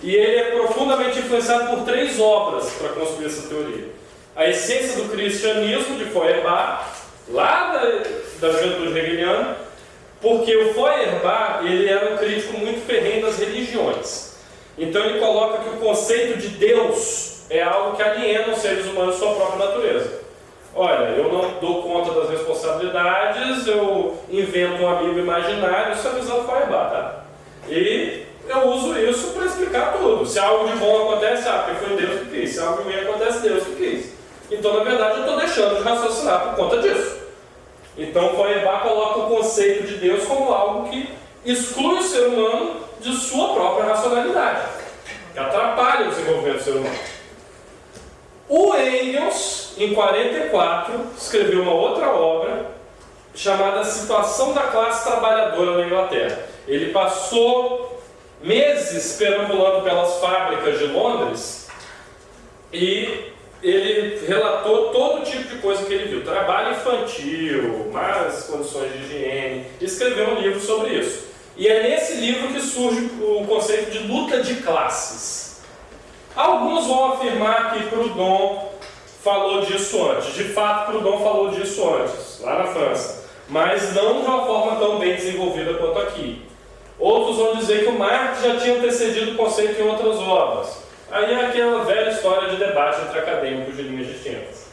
E ele é profundamente influenciado por 3 obras para construir essa teoria. A Essência do Cristianismo, de Feuerbach, lá da juventude hegeliana, porque o Feuerbach ele era um crítico muito ferrenho das religiões. Então ele coloca que o conceito de Deus é algo que aliena os seres humanos sua própria natureza. Olha, eu não dou conta das responsabilidades, eu invento um amigo imaginário, isso é a visão do Feuerbach, tá? E eu uso isso para explicar tudo. Se algo de bom acontece, porque foi Deus que quis. Se algo ruim acontece, Deus que quis. Então, na verdade, eu estou deixando de raciocinar por conta disso. Então, Feuerbach coloca o conceito de Deus como algo que exclui o ser humano de sua própria racionalidade, que atrapalha o desenvolvimento do ser humano. O Engels, em 1944, escreveu uma outra obra chamada Situação da Classe Trabalhadora na Inglaterra. Ele passou meses perambulando pelas fábricas de Londres e ele relatou todo tipo de coisa que ele viu. Trabalho infantil, más condições de higiene. Escreveu um livro sobre isso. E é nesse livro que surge o conceito de luta de classes. Alguns vão afirmar que Proudhon falou disso antes. De fato, Proudhon falou disso antes, lá na França. mas não de uma forma tão bem desenvolvida quanto aqui. Outros vão dizer que o Marx já tinha antecedido o conceito em outras obras. Aí é aquela velha história de debate entre acadêmicos de linhas distintas.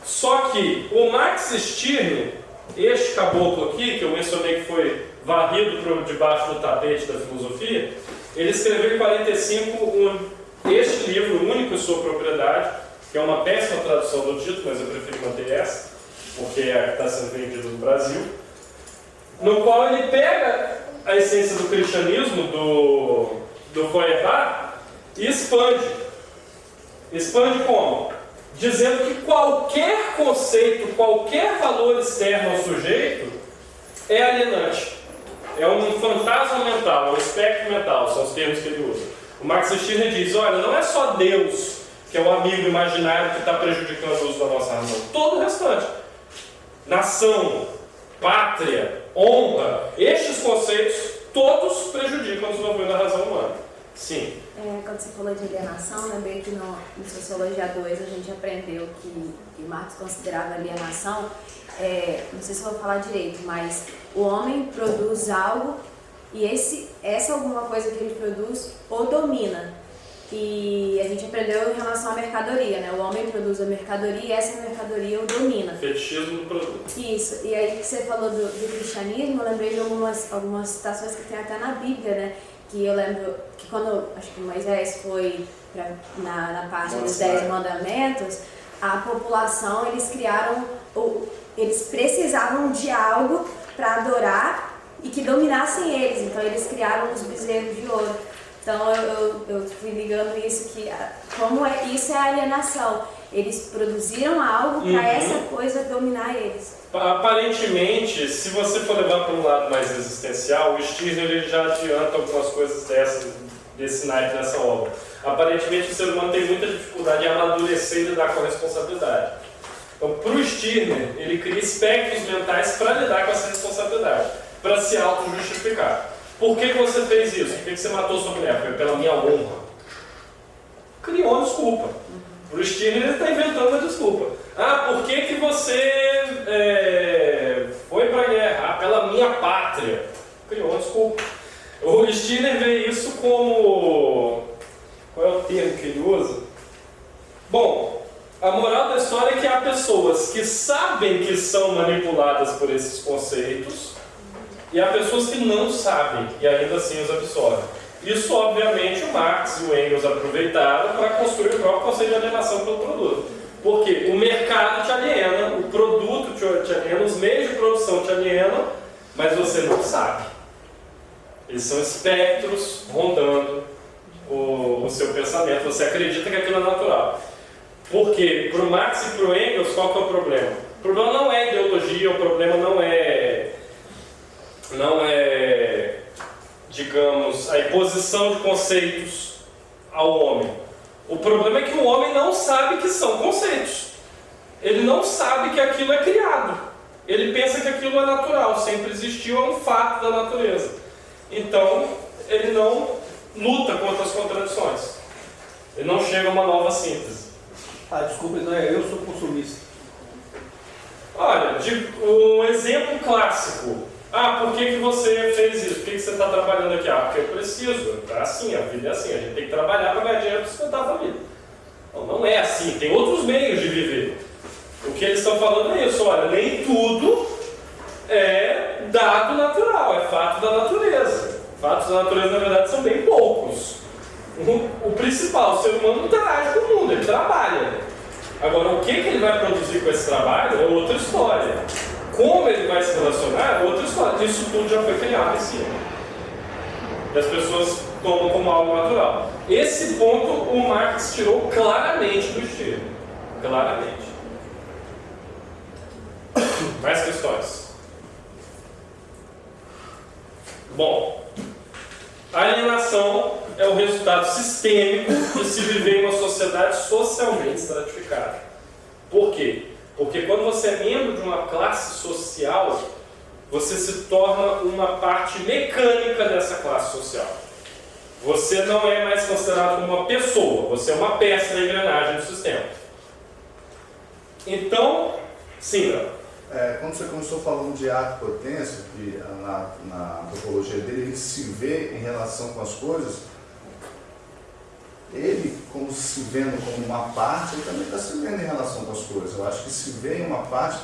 Só que o Max Stirner, este caboclo aqui, que eu mencionei que foi varrido por debaixo do tapete da filosofia, ele escreveu em 45 este livro, único em sua propriedade, que é uma péssima tradução do título, mas eu prefiro manter essa, porque é a que está sendo vendida no Brasil, no qual ele pega a essência do cristianismo do Feuerbach e expande. Expande como? Dizendo que qualquer conceito, qualquer valor externo ao sujeito é alienante. É um fantasma mental, é um espectro mental, são os termos que ele usa. O Max Stirner diz, olha, não é só Deus que é o amigo imaginário que está prejudicando o uso da nossa razão. Todo o restante. Nação, pátria, honra, estes conceitos, todos prejudicam o desenvolvimento da razão humana. Sim. Quando você falou de alienação, lembrei que no Sociologia 2 a gente aprendeu que Marx considerava alienação, não sei se eu vou falar direito, mas o homem produz algo e essa alguma coisa que ele produz o domina. E a gente aprendeu em relação à mercadoria, né? O homem produz a mercadoria e essa mercadoria o domina. Fetichismo do produto. Isso. E aí que você falou do cristianismo, eu lembrei de algumas citações que tem até na Bíblia, né? Que eu lembro que quando, acho que Moisés foi na parte dos 10 mandamentos, a população, eles precisavam de algo para adorar e que dominassem eles. Então eles criaram os bezerros de ouro. Então eu fui ligando isso, como isso é alienação. Eles produziram algo para essa coisa dominar eles. Aparentemente, se você for levar para um lado mais existencial, o Stirner ele já adianta algumas coisas desse naipe nessa obra. Aparentemente o ser humano tem muita dificuldade em amadurecer e lidar com a responsabilidade. Então, para o Stirner, ele cria espectros mentais para lidar com essa responsabilidade, para se auto-justificar. Por que você fez isso? Por que você matou sua mulher? Foi pela minha honra. Criou uma desculpa. Para o Stirner, ele está inventando uma desculpa. Por que você foi para a guerra? Pela minha pátria. Criou uma desculpa. O Stirner vê isso como... Qual é o termo que ele usa? Bom, a moral da história é que há pessoas que sabem que são manipuladas por esses conceitos e há pessoas que não sabem e ainda assim os absorvem. Isso, obviamente, o Marx e o Engels aproveitaram para construir o próprio conceito de alienação pelo produto. Porque o mercado te aliena, o produto te aliena, os meios de produção te alienam, mas você não sabe. Eles são espectros rondando o seu pensamento. Você acredita que aquilo é natural. Porque para o Marx e para o Engels, qual que é o problema? O problema não é ideologia, o problema não é digamos, a imposição de conceitos ao homem. O problema é que o homem não sabe que são conceitos. Ele não sabe que aquilo é criado. Ele pensa que aquilo é natural, sempre existiu, é um fato da natureza. Então, ele não luta contra as contradições. Ele não chega a uma nova síntese. Desculpa, então eu sou consumista. Olha, um exemplo clássico. Por que você fez isso? Por que você está trabalhando aqui? Porque eu preciso. É assim, a vida é assim. A gente tem que trabalhar para ganhar dinheiro para sustentar a família. Não é assim. Tem outros meios de viver. O que eles estão falando é isso. Olha, nem tudo é dado natural. É fato da natureza. Fatos da natureza, na verdade, são bem poucos. O principal, o ser humano interage com o mundo. Ele trabalha. Agora, o que ele vai produzir com esse trabalho é outra história. Como ele vai se relacionar é outra história. Isso tudo já foi criado em cima. E as pessoas tomam como algo natural. Esse ponto o Marx tirou claramente do Stirner. Claramente. Mais questões? Bom, a alienação é o resultado sistêmico de se viver em uma sociedade socialmente estratificada. Por quê? Porque quando você é membro de uma classe social, você se torna uma parte mecânica dessa classe social. Você não é mais considerado como uma pessoa, você é uma peça da engrenagem do sistema. Então, sim, quando você começou falando de ato potência, que na antropologia dele ele se vê em relação com as coisas, ele, como se vendo como uma parte, ele também está se vendo em relação com as coisas. Eu acho que se vê em uma parte,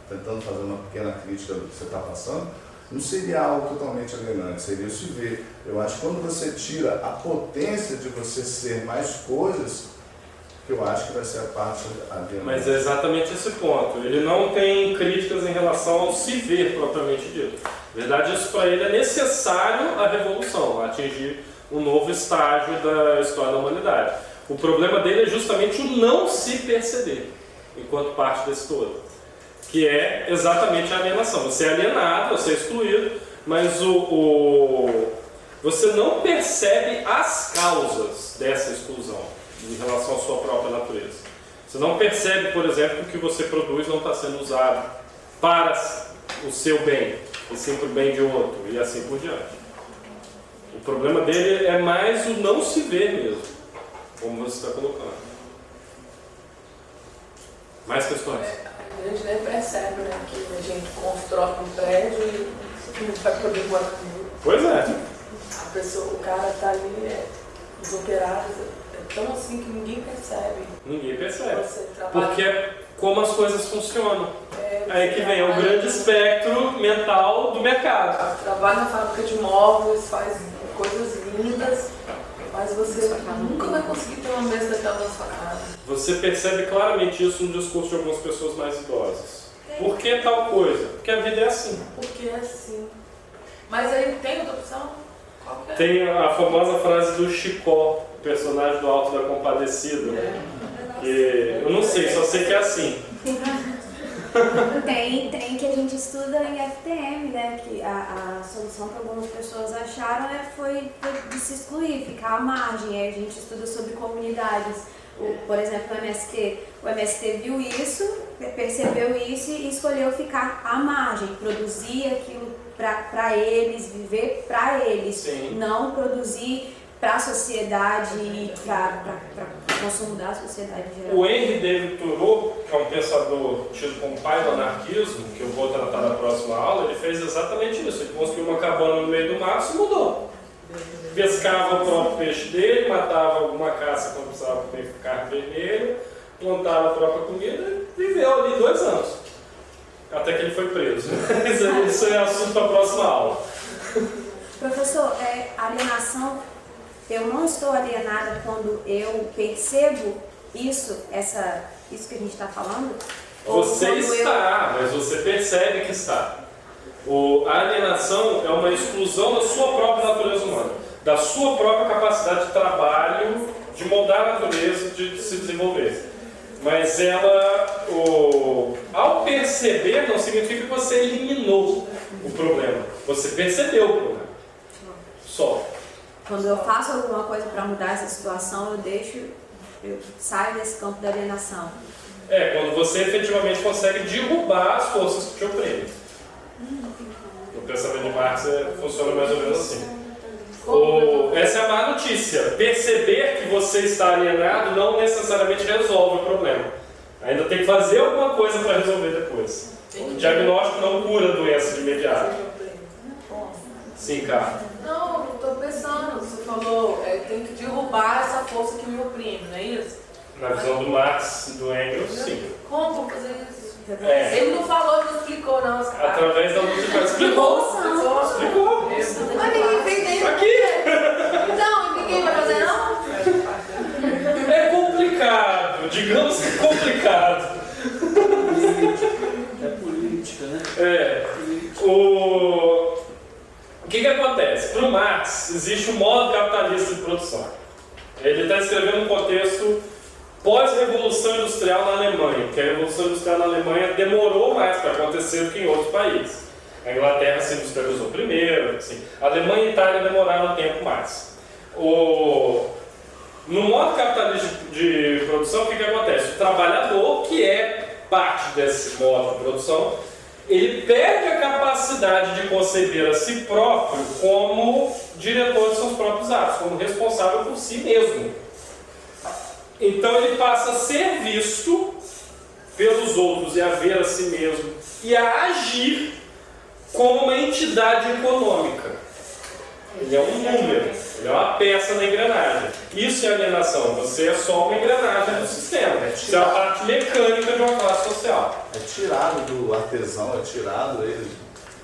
tentando fazer uma pequena crítica do que você está passando, não seria algo totalmente alienante, seria se ver. Eu acho que quando você tira a potência de você ser mais coisas, que eu acho que vai ser a parte alienante. Mas é exatamente esse ponto. Ele não tem críticas em relação ao se ver propriamente dito. Na verdade, isso para ele é necessário a revolução, atingir um novo estágio da história da humanidade. O problema dele é justamente o não se perceber enquanto parte desse todo, que é exatamente a alienação. Você é alienado, você é excluído, mas você não percebe as causas dessa exclusão em relação à sua própria natureza. Você não percebe, por exemplo, que o que você produz não está sendo usado para o seu bem, e sim para o bem de outro, e assim por diante. O problema dele é mais o não se ver mesmo, como você está colocando. Mais questões? A gente nem percebe, né, que a gente constrói um prédio e não vai poder morar comigo. Pois é. A pessoa, o cara está ali, os operários, é tão assim que ninguém percebe. Ninguém percebe. Você trabalha, Porque é como as coisas funcionam. você Aí que vem o grande espectro mental do mercado. trabalha na fábrica de móveis, faz coisas lindas, mas você nunca vai conseguir ter uma mesa daquela na sua casa. Você percebe claramente isso no discurso de algumas pessoas mais idosas. Por que tal coisa? Porque a vida é assim. Porque é assim. Mas aí tem outra opção? Qual que é? Tem a famosa frase do Chicó, o personagem do Alto da Compadecida. Que eu não sei, só sei que é assim. Tem que a gente estuda em FTM, né? Que a solução que algumas pessoas acharam foi de se excluir, ficar à margem. Aí a gente estuda sobre comunidades. Por exemplo, o MST viu isso, percebeu isso e escolheu ficar à margem, produzir aquilo para eles, viver para eles, Sim. não produzir para a sociedade e para consumo da sociedade em geral. O Henry David Thoreau, que é um pensador tido como pai do anarquismo, que eu vou tratar na próxima aula, ele fez exatamente isso. Ele construiu uma cabana no meio do mar e se mudou. Pescava o próprio peixe dele, matava alguma caça quando precisava comer carne vermelha, plantava a própria comida e viveu ali 2 anos. Até que ele foi preso. Isso é assunto para a próxima aula. Professor, alienação, eu não estou alienada quando eu percebo isso que a gente está falando? Você está, mas você percebe que está. A alienação é uma exclusão da sua própria natureza humana, da sua própria capacidade de trabalho, de moldar a natureza, de se desenvolver. Mas ao perceber, não significa que você eliminou o problema. Você percebeu o problema. Só. Quando eu faço alguma coisa para mudar essa situação, eu saio desse campo da alienação. Quando você efetivamente consegue derrubar as forças que te oprimem. O pensamento de Marx funciona mais ou menos assim. Essa é a má notícia. Perceber que você está alienado não necessariamente resolve o problema. Ainda tem que fazer alguma coisa para resolver depois. O diagnóstico não cura a doença de imediato. Sim, cara. Não, eu estou pensando, você falou, tem que derrubar essa força que me oprime, não é isso? Na visão do Marx e do Engels, sim. Como vou fazer isso? É. Ele não falou, não explicou não. Através da luta de explicou. Explicou. Mas ninguém fez nem. Aqui! Então, ninguém vai fazer não? É complicado, digamos que é complicado. É política, né? O que acontece? Para o Marx, existe um modo capitalista de produção. Ele está escrevendo um contexto pós-revolução industrial na Alemanha, porque a revolução industrial na Alemanha demorou mais para acontecer do que em outros países. A Inglaterra se industrializou primeiro, assim. A Alemanha e a Itália demoraram um tempo mais. No modo capitalista de produção, o que acontece? O trabalhador, que é parte desse modo de produção, ele perde a capacidade de conceber a si próprio como diretor de seus próprios atos, como responsável por si mesmo. Então ele passa a ser visto pelos outros e a ver a si mesmo e a agir como uma entidade econômica. Ele é um número, ele é uma peça na engrenagem. Isso é alienação, você é só uma engrenagem do sistema. Isso é a parte mecânica de uma classe social. É tirado do artesão, é tirado ele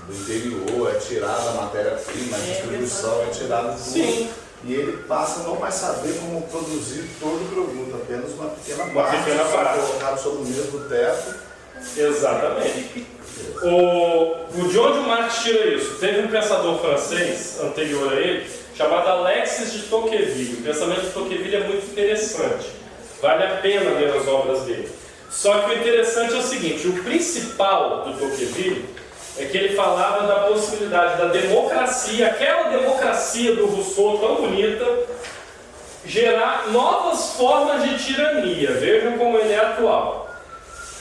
do interior, é tirado a matéria-prima, a distribuição, é tirado tudo. Sim. E ele passa a não mais saber como produzir todo o produto, apenas uma pequena parte, colocado sobre o mesmo teto. Exatamente. De onde o Marx tira isso? Teve um pensador francês anterior a ele, chamado Alexis de Tocqueville. O pensamento de Tocqueville é muito interessante. Vale a pena ler as obras dele. Só que o interessante é o seguinte, o principal do Tocqueville é que ele falava da possibilidade da democracia, aquela democracia do Rousseau tão bonita, gerar novas formas de tirania. Vejam como ele é atual.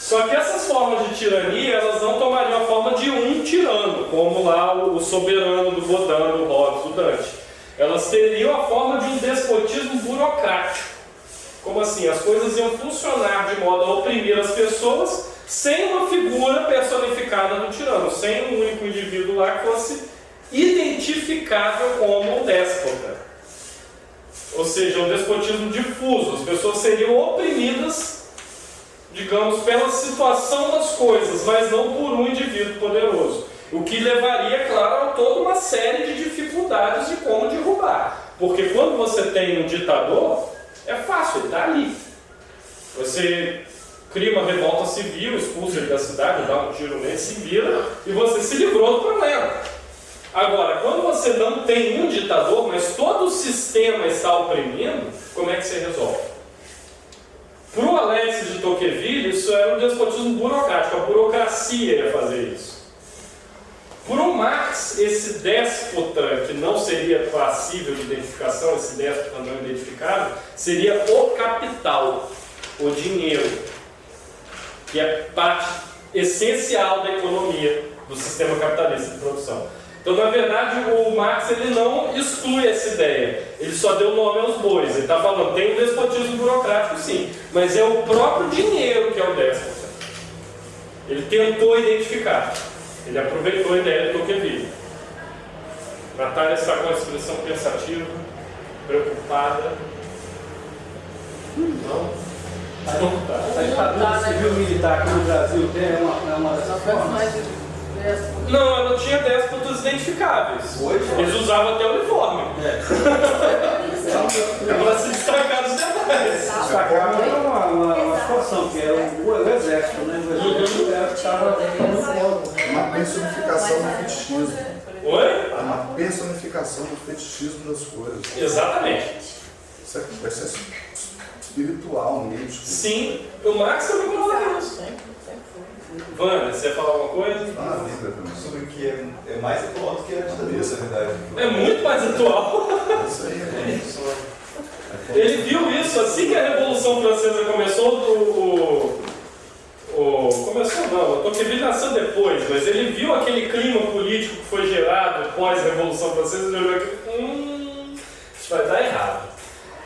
Só que essas formas de tirania, elas não tomariam a forma de um tirano, como lá o soberano do Bodin, do Hobbes, do Dante. Elas teriam a forma de um despotismo burocrático. Como assim? As coisas iam funcionar de modo a oprimir as pessoas sem uma figura personificada do tirano, sem um único indivíduo lá que fosse identificável como um déspota. Ou seja, um despotismo difuso. As pessoas seriam oprimidas, digamos, pela situação das coisas, mas não por um indivíduo poderoso. O que levaria, claro, a toda uma série de dificuldades de como derrubar. Porque quando você tem um ditador, é fácil, ele está ali. Você cria uma revolta civil, expulsa ele da cidade, dá um tiro nele, se vira, e você se livrou do problema. Agora, quando você não tem um ditador, mas todo o sistema está oprimindo, como é que você resolve? Para o Alexis de Tocqueville, isso era um despotismo burocrático, a burocracia ia fazer isso. Para o Marx, esse déspota que não seria passível de identificação, esse déspota não identificável, seria o capital, o dinheiro, que é parte essencial da economia, do sistema capitalista de produção. Então, na verdade, o Marx ele não exclui essa ideia, ele só deu nome aos bois. Ele está falando, tem um despotismo burocrático sim, mas é o próprio dinheiro que é o déspota. Ele tentou identificar, ele aproveitou a ideia de Tocqueville. Natália está com a expressão pensativa, preocupada. Não? A ditadura civil militar aqui no Brasil tem uma dessas formas? Não, ela tinha déspotas identificáveis. Eles usavam até o uniforme. Ela se destacava dos demais. Destacava uma situação, que era o exército, né? O exército era que estava Uma personificação do fetichismo. Oi? Uma personificação do fetichismo das coisas. Exatamente. Isso vai ser espiritual, místico. Sim, o Marx também falava isso. Vânia, você ia falar alguma coisa? Está na Bíblia também. Sobre que é mais atual do que a ditadura, na verdade. É muito mais atual. Isso aí é isso. Ele viu isso assim que a Revolução Francesa começou. Começou não, o Tocqueville nasceu depois, mas ele viu aquele clima político que foi gerado pós-Revolução Francesa e ele olhou aqui, isso vai dar errado.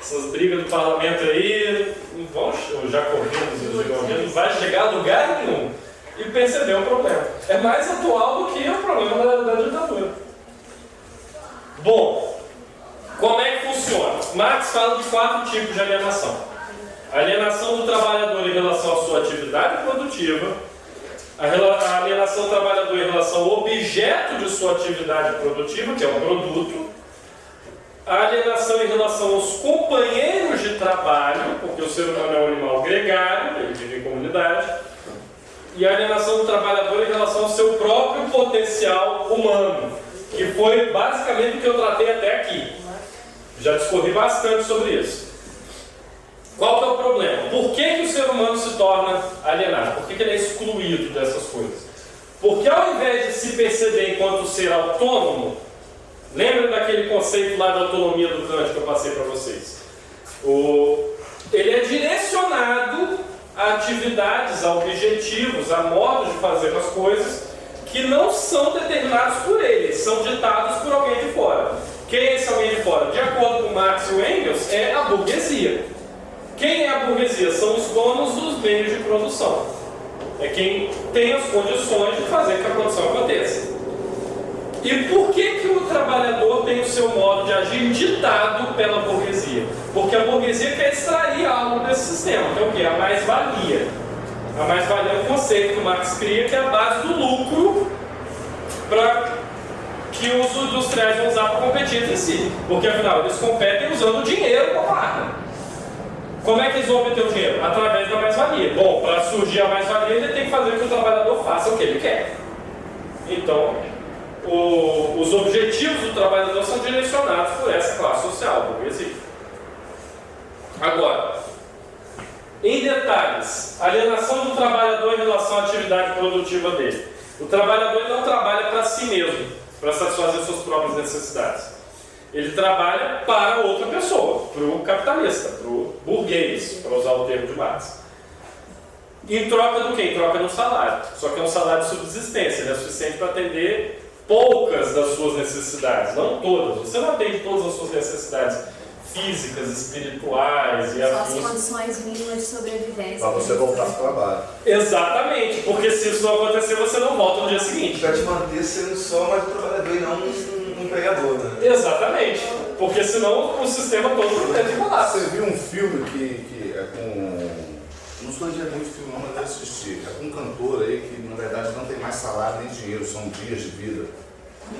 Essas brigas do parlamento aí, não vão, os jacobinos e os girondinos, não vai chegar a lugar nenhum. E percebeu o problema. É mais atual do que o problema da ditadura. Bom, como é que funciona? Marx fala de 4 tipos de alienação. A alienação do trabalhador em relação à sua atividade produtiva, a alienação do trabalhador em relação ao objeto de sua atividade produtiva, que é o produto, a alienação em relação aos companheiros de trabalho, porque o ser humano é um animal gregário, ele vive em comunidade, e a alienação do trabalhador em relação ao seu próprio potencial humano, que foi basicamente o que eu tratei até aqui. Já discorri bastante sobre isso. Qual que é o problema? Por que o ser humano se torna alienado? Por que ele é excluído dessas coisas? Porque ao invés de se perceber enquanto ser autônomo, lembra daquele conceito lá da autonomia do Kant que eu passei para vocês? Ele é direcionado a atividades, a objetivos, a modos de fazer as coisas que não são determinados por ele, são ditados por alguém de fora. Quem é esse alguém de fora? De acordo com Marx e Engels, é a burguesia. Quem é a burguesia? São os donos dos meios de produção. é quem tem as condições de fazer que a produção aconteça. E por que o trabalhador tem o seu modo de agir ditado pela burguesia? Porque a burguesia quer extrair algo desse sistema, que é o quê? A mais-valia. A mais-valia é um conceito que o Marx cria, que é a base do lucro que os industriais vão usar para competir entre si. Porque afinal, eles competem usando o dinheiro como arma. Como é que eles vão obter o dinheiro? Através da mais-valia. Bom, para surgir a mais-valia, ele tem que fazer com que o trabalhador faça o que ele quer. Então, os objetivos do trabalhador são direcionados por essa classe social, burguesia. Agora, em detalhes, alienação do trabalhador em relação à atividade produtiva dele. O trabalhador não trabalha para si mesmo, para satisfazer suas próprias necessidades. Ele trabalha para outra pessoa, para o capitalista, para o burguês, para usar o termo de Marx. Em troca do quê? Em troca de um salário. Só que é um salário de subsistência, ele é suficiente para atender poucas das suas necessidades, não todas. Você não atende todas as suas necessidades físicas, espirituais e Só as afins. condições mínimas de sobrevivência. Para você voltar para o trabalho. Exatamente, porque se isso não acontecer, você não volta no dia seguinte. Para te manter sendo só mais um trabalhador e não um empregador, né? Exatamente, porque senão o sistema todo entra em colapso. Você viu um filme que é com... Não estou dizendo muito filme não, mas eu assisti. É com um cantor aí que na verdade não tem mais salário nem dinheiro, são dias de vida.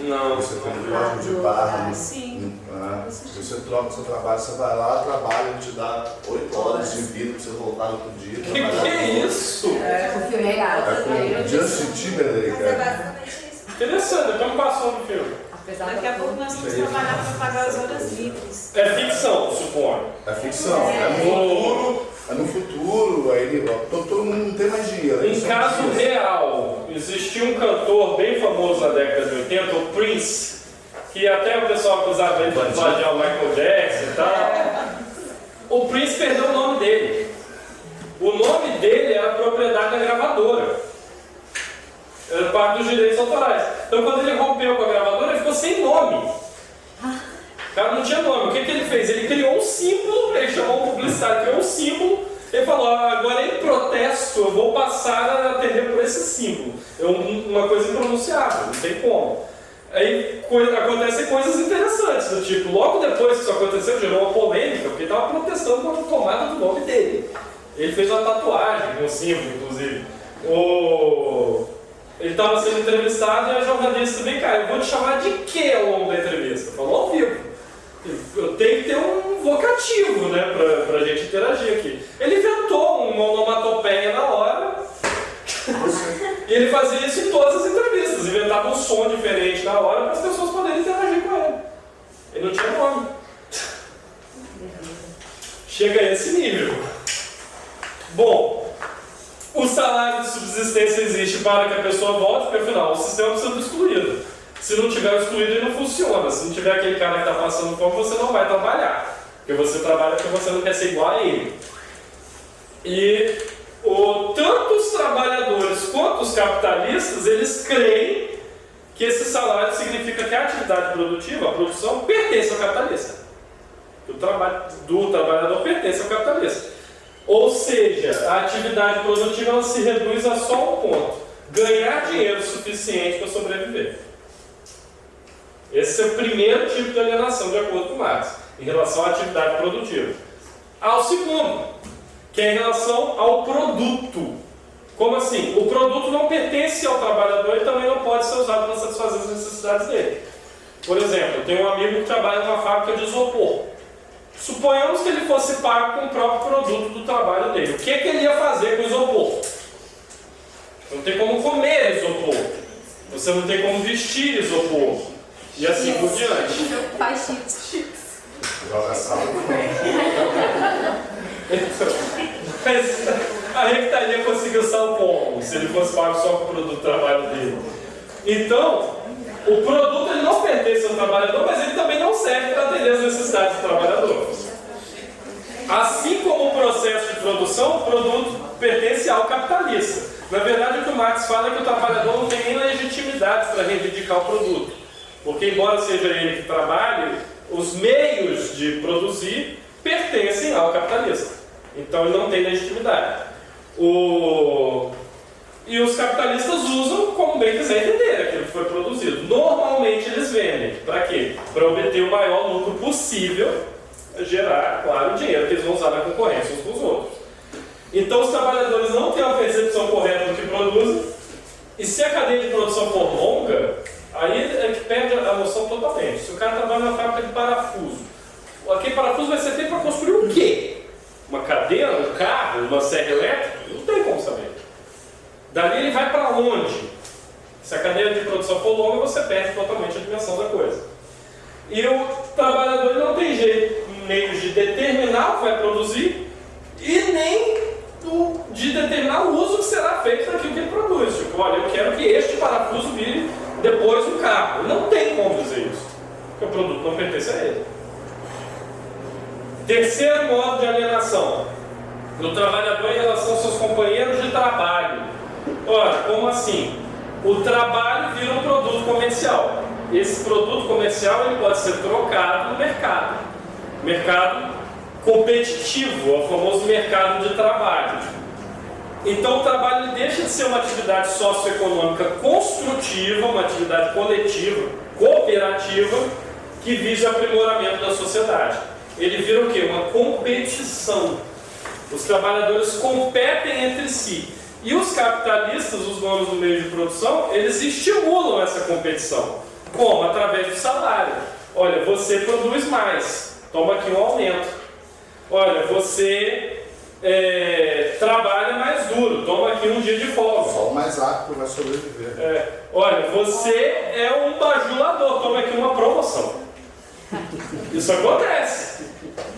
Não. Você tem um código de barra. Sim. Você troca o seu trabalho, você vai lá, trabalha, ele te dá 8 horas de vida para você voltar no outro dia. Que é isso? O filme é É irado. com Justin Timberlake. Mas é basicamente isso. Interessante, então me passou no filme. Daqui a pouco nós vamos trabalhar para pagar as horas livres. É ficção, suponho. É ficção, é no futuro, aí todo mundo não tem mais dinheiro. Em caso real, existia um cantor bem famoso na década de 80, o Prince, que até o pessoal acusava ele de plagiar o Michael Jackson e tal. O Prince perdeu o nome dele. O nome dele era propriedade da gravadora. Era parte dos direitos autorais. Então quando ele rompeu com a gravadora, ele ficou sem nome. O cara não tinha nome. O que ele fez? Ele criou um símbolo, ele chamou um publicitário, criou um símbolo. Ele falou, agora em protesto eu vou passar a atender por esse símbolo. É uma coisa impronunciável, não tem como. Aí acontecem coisas interessantes, do tipo, logo depois que isso aconteceu, gerou uma polêmica, porque ele estava protestando contra a tomada do nome dele. Ele fez uma tatuagem com um símbolo, inclusive. Ele estava sendo entrevistado e a jornalista vem cá, eu vou te chamar de quê ao longo da entrevista? Falou ao vivo. Eu tenho que ter um vocativo, né, pra gente interagir aqui. Ele inventou uma onomatopeia na hora. E ele fazia isso em todas as entrevistas. Inventava um som diferente na hora para as pessoas poderem interagir com ele. Ele não tinha nome. Chega a esse nível. Bom, o salário de subsistência existe para que a pessoa volte, porque afinal o sistema precisa ser excluído. Se não tiver excluído, ele não funciona. Se não tiver aquele cara que está passando fome, você não vai trabalhar. Porque você trabalha porque você não quer ser igual a ele. E tanto os trabalhadores quanto os capitalistas, eles creem que esse salário significa que a atividade produtiva, a produção, pertence ao capitalista. O trabalho do trabalhador pertence ao capitalista. Ou seja, a atividade produtiva ela se reduz a só um ponto: ganhar dinheiro suficiente para sobreviver. Esse é o primeiro tipo de alienação, de acordo com Marx, em relação à atividade produtiva. Há o segundo, que é em relação ao produto. Como assim? O produto não pertence ao trabalhador e também não pode ser usado para satisfazer as necessidades dele. Por exemplo, eu tenho um amigo que trabalha numa fábrica de isopor. Suponhamos que ele fosse pago com o próprio produto do trabalho dele. O que ele ia fazer com o isopor? Não tem como comer isopor. Você não tem como vestir isopor. E assim por diante. Faz chips. Joga sal. Mas aí que estaria conseguiu sal como, se ele fosse pago só com o produto do trabalho dele. Então, o produto ele não pertence ao trabalhador, mas ele também não serve para atender as necessidades do trabalhador. Assim como o processo de produção, o produto pertence ao capitalista. Na verdade, o que o Marx fala é que o trabalhador não tem nem legitimidade para reivindicar o produto. Porque, embora seja ele que trabalhe, os meios de produzir pertencem ao capitalista. Então, ele não tem legitimidade. E os capitalistas usam como bem quiser entender aquilo que foi produzido. Normalmente eles vendem. Para quê? Para obter o maior lucro possível, gerar, claro, o dinheiro que eles vão usar na concorrência uns com os outros. Então os trabalhadores não têm uma percepção correta do que produzem. E se a cadeia de produção for longa, aí é que perde a noção totalmente. Se o cara trabalha na fábrica de parafuso, aquele parafuso vai ser feito para construir o quê? Uma cadeira, um carro, uma serra elétrica? Não tem como saber. Dali ele vai para onde? Se a cadeia de produção for longa, você perde totalmente a dimensão da coisa. E o trabalhador não tem jeito, meios de determinar o que vai produzir e nem de determinar o uso que será feito daquilo que ele produz. Tipo, olha, eu quero que este parafuso vire depois um carro. Não tem como dizer isso, porque o produto não pertence a ele. Terceiro modo de alienação do trabalhador em relação aos seus companheiros de trabalho. Ora, como assim? O trabalho vira um produto comercial. Esse produto comercial ele pode ser trocado no mercado. Mercado competitivo, é o famoso mercado de trabalho. Então o trabalho deixa de ser uma atividade socioeconômica construtiva, uma atividade coletiva, cooperativa, que visa o aprimoramento da sociedade. Ele vira o quê? Uma competição. Os trabalhadores competem entre si. E os capitalistas, os donos do meio de produção, eles estimulam essa competição. Como? Através do salário. Olha, você produz mais, toma aqui um aumento. Olha, você trabalha mais duro, toma aqui um dia de folga. Só o mais apto vai sobreviver. Olha, você é um bajulador, toma aqui uma promoção. Isso acontece.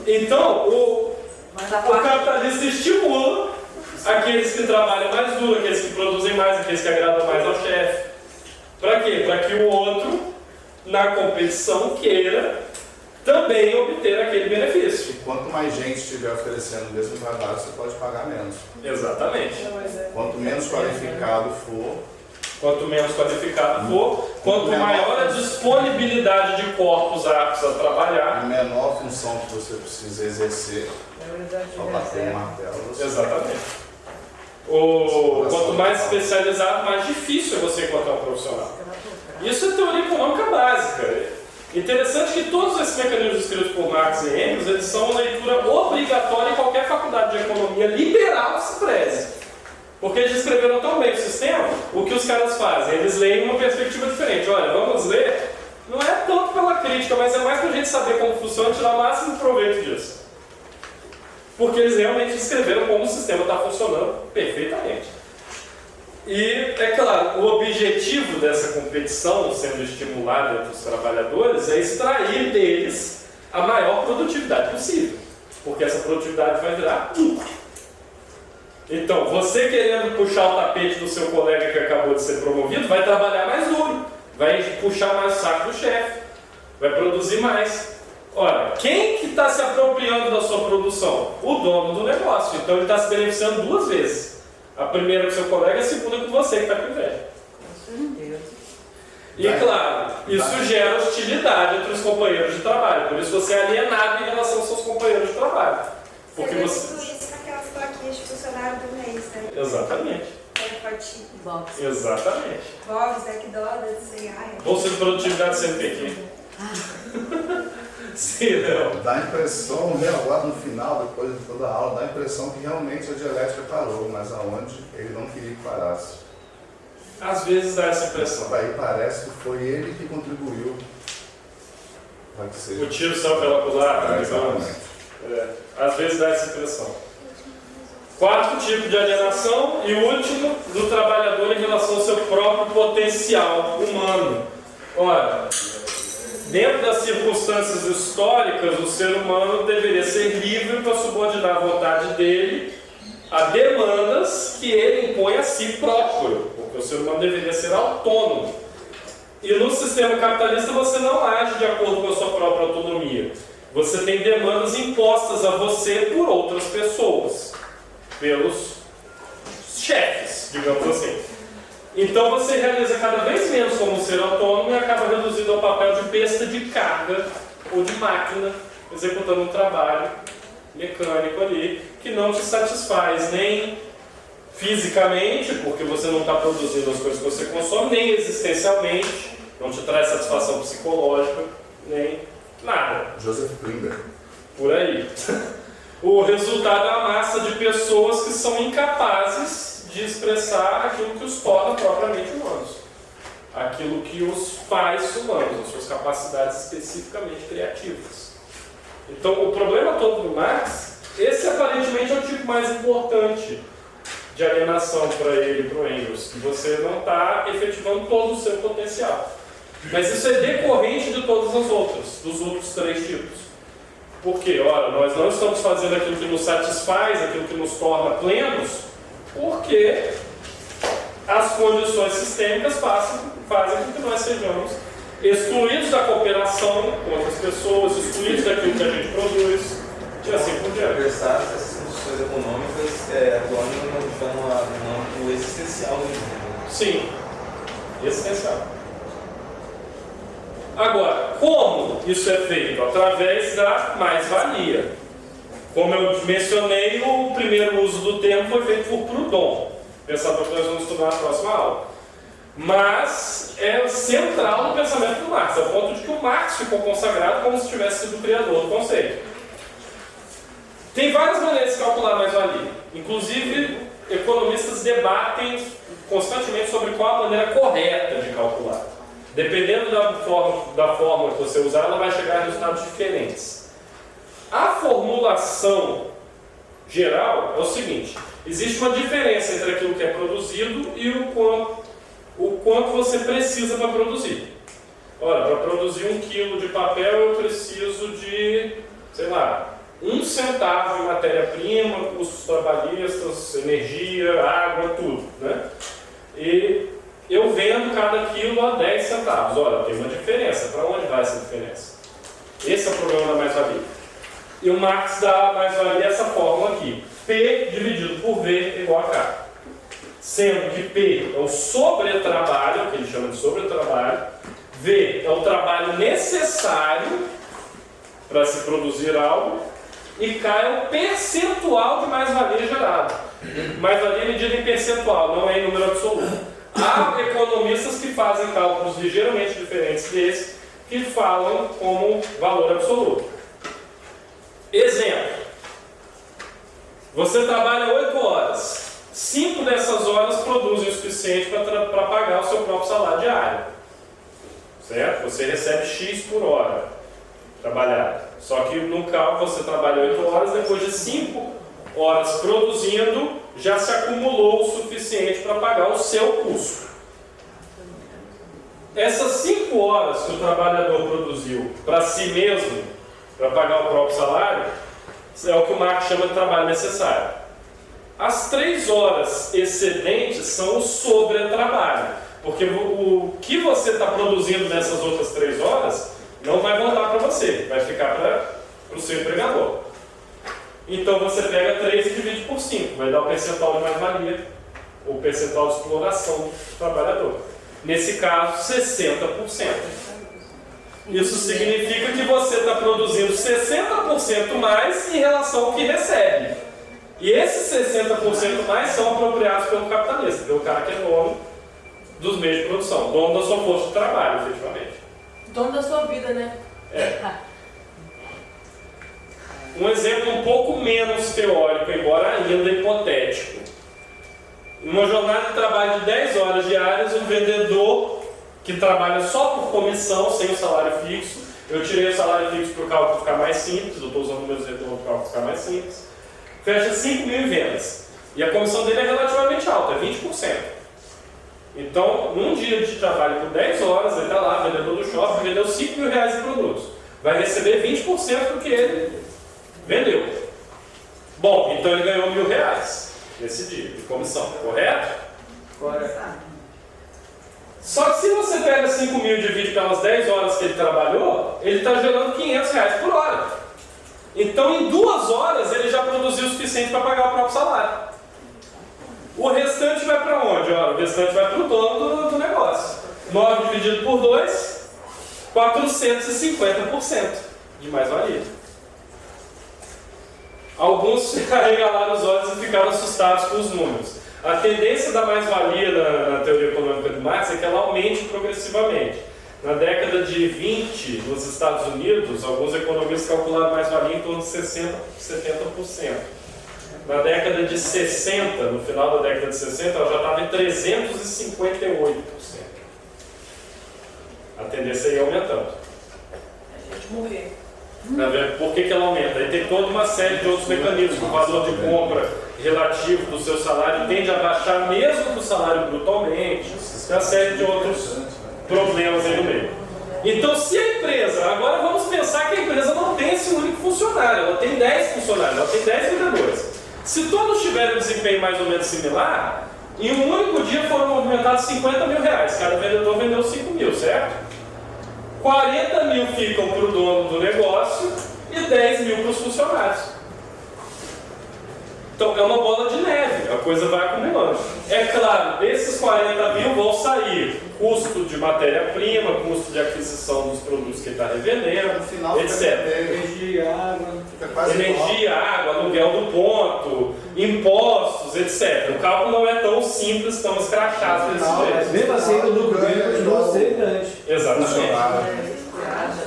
Então, o capitalista estimula aqueles que trabalham mais duro, aqueles que produzem mais, aqueles que agradam mais ao chefe. Para quê? Para que o outro, na competição, queira também obter aquele benefício. E quanto mais gente estiver oferecendo o mesmo trabalho, você pode pagar menos. Exatamente. Quanto menos qualificado for, quanto maior a disponibilidade de corpos aptos a trabalhar, a menor função que você precisa exercer, só bater o martelo. Exatamente. Quanto mais especializado, mais difícil é você encontrar um profissional. Isso é teoria econômica básica. Interessante que todos esses mecanismos escritos por Marx e Engels, eles são uma leitura obrigatória em qualquer faculdade de economia liberal se preze. Porque eles descreveram tão bem o sistema, o que os caras fazem? Eles leem uma perspectiva diferente. Olha, vamos ler, não é tanto pela crítica, mas é mais para a gente saber como funciona e tirar o máximo proveito disso. Porque eles realmente descreveram como o sistema está funcionando perfeitamente. E, é claro, o objetivo dessa competição sendo estimulada entre os trabalhadores é extrair deles a maior produtividade possível. Porque essa produtividade vai virar lucro. Então, você querendo puxar o tapete do seu colega que acabou de ser promovido, vai trabalhar mais duro, vai puxar mais o saco do chefe, vai produzir mais. Ora, quem que está se apropriando da sua produção? O dono do negócio. Então ele está se beneficiando duas vezes. A primeira com seu colega e a segunda com você que está com inveja. E claro, isso gera hostilidade entre os companheiros de trabalho. Por isso você é alienado em relação aos seus companheiros de trabalho. Porque você... Isso naquelas plaquinhas de funcionário do mês, né? Exatamente. Box. Exatamente. Box, McDonald's, C&A. Bolsa de produtividade CNPq. Sim, não. Dá a impressão, agora no final, depois de toda a aula, dá a impressão que realmente a dialética parou, mas aonde ele não queria que parasse. Às vezes dá essa impressão. Aí parece que foi ele que contribuiu para que seja. O tiro saiu pela culatra, Exatamente. Às vezes dá essa impressão. Quarto tipo de alienação e último, do trabalhador em relação ao seu próprio potencial humano. Ora, dentro das circunstâncias históricas, o ser humano deveria ser livre para subordinar a vontade dele a demandas que ele impõe a si próprio, porque o ser humano deveria ser autônomo. E no sistema capitalista você não age de acordo com a sua própria autonomia. Você tem demandas impostas a você por outras pessoas, pelos chefes, digamos assim. Então você realiza cada vez menos como ser autônomo e acaba reduzido ao papel de besta de carga ou de máquina, executando um trabalho mecânico ali, que não te satisfaz nem fisicamente, porque você não está produzindo as coisas que você consome, nem existencialmente, não te traz satisfação psicológica, nem nada. Joseph Klimber. Por aí. O resultado é uma massa de pessoas que são incapazes de expressar aquilo que os torna propriamente humanos. Aquilo que os faz humanos, as suas capacidades especificamente criativas. Então, o problema todo do Marx, esse aparentemente é o tipo mais importante de alienação para ele e para o Engels, que você não está efetivando todo o seu potencial. Mas isso é decorrente de todas as outras, dos outros 3 tipos. Por quê? Ora, nós não estamos fazendo aquilo que nos satisfaz, aquilo que nos torna plenos, porque as condições sistêmicas fazem com que nós sejamos excluídos da cooperação com outras pessoas, excluídos daquilo que a gente produz, e assim por diante. Conversar essas condições econômicas atuando no existencial do mundo. Sim, existencial. Agora, como isso é feito? Através da mais-valia. Como eu mencionei, o primeiro uso do termo foi feito por Proudhon, pensador que nós vamos estudar na próxima aula. Mas é central no pensamento do Marx, ao ponto de que o Marx ficou consagrado como se tivesse sido o criador do conceito. Tem várias maneiras de calcular a mais-valia. Inclusive, economistas debatem constantemente sobre qual a maneira correta de calcular. Dependendo da fórmula que você usar, ela vai chegar a resultados diferentes. A formulação geral é o seguinte: existe uma diferença entre aquilo que é produzido e o quanto você precisa para produzir. Ora, para produzir 1 quilo de papel eu preciso de, sei lá, 1 centavo em matéria-prima, custos trabalhistas, energia, água, tudo, né? E eu vendo cada quilo a 10 centavos. Olha, tem uma diferença. Para onde vai essa diferença? Esse é o problema da mais-valia. E o Marx dá a mais-valia essa fórmula aqui. P dividido por V igual a K. Sendo que P é o sobretrabalho, que ele chama de sobretrabalho. V é o trabalho necessário para se produzir algo. E K é o percentual de mais-valia gerado. Mais-valia é medida em percentual, não é em número absoluto. Há economistas que fazem cálculos ligeiramente diferentes desse, que falam como valor absoluto. Exemplo. Você trabalha 8 horas. 5 dessas horas produzem o suficiente para pagar o seu próprio salário diário. Certo? Você recebe X por hora trabalhado. Só que no cálculo você trabalha 8 horas, depois de 5 horas produzindo, já se acumulou o suficiente para pagar o seu custo. Essas 5 horas que o trabalhador produziu para si mesmo, para pagar o próprio salário, é o que o Marx chama de trabalho necessário. As 3 horas excedentes são o sobretrabalho, porque o que você está produzindo nessas outras 3 horas não vai voltar para você, vai ficar para o seu empregador. Então você pega 3 e divide por 5, vai dar o percentual de mais-valia, o percentual de exploração do trabalhador. Nesse caso, 60%. Isso significa que você está produzindo 60% mais em relação ao que recebe. E esses 60% mais são apropriados pelo capitalista, pelo cara que é dono dos meios de produção, dono da sua força de trabalho, efetivamente. Dono da sua vida, né? É. Um exemplo um pouco menos teórico, embora ainda hipotético. Em uma jornada de trabalho de 10 horas diárias, um vendedor que trabalha só por comissão, sem o salário fixo, eu tirei o salário fixo para o cálculo ficar mais simples, eu estou usando números redondos para o cálculo ficar mais simples, fecha 5 mil em vendas. E a comissão dele é relativamente alta, é 20%. Então, num dia de trabalho por 10 horas, ele está lá, vendedor do shopping, vendeu 5 mil reais em produtos. Vai receber 20% do que ele vendeu. Bom, então ele ganhou 1.000 reais nesse dia de comissão, correto? Correto. Só que se você pega 5 mil e divide pelas 10 horas que ele trabalhou, ele está gerando 500 reais por hora. Então em 2 horas ele já produziu o suficiente para pagar o próprio salário. O restante vai para onde? Ora, o restante vai para o dono do negócio. 9 dividido por 2, 450% de mais-valia. Alguns arregalaram os olhos e ficaram assustados com os números. A tendência da mais-valia na teoria econômica de Marx é que ela aumente progressivamente. Na década de 20, nos Estados Unidos, alguns economistas calcularam mais-valia em torno de 60%, 70%. Na década de 60, no final da década de 60, ela já estava em 358%. A tendência ia aumentando. A gente morrer. Por que ela aumenta? Aí tem toda uma série de outros mecanismos. O valor de compra relativo do seu salário tende a baixar mesmo do salário bruto aumente. Tem uma série de outros problemas aí no meio. Então, se a empresa, agora vamos pensar que a empresa não tem esse único funcionário, ela tem 10 funcionários, ela tem 10 vendedores. Se todos tiverem um desempenho mais ou menos similar, em um único dia foram movimentados 50 mil reais, cada vendedor vendeu 5 mil, certo? 40 mil ficam para o dono do negócio e 10 mil para os funcionários. Então é uma bola de neve, a coisa vai acumulando. É claro, desses 40 mil vão sair custo de matéria-prima, custo de aquisição dos produtos que ele está revendendo, No final, etc. Energia, água. Fica quase Energia, água, aluguel do ponto, impostos, etc. O cálculo não é tão simples, tão escrachado desse Mas jeito. mesmo assim, o lucro dele continua ser grande. Exatamente. funcionário.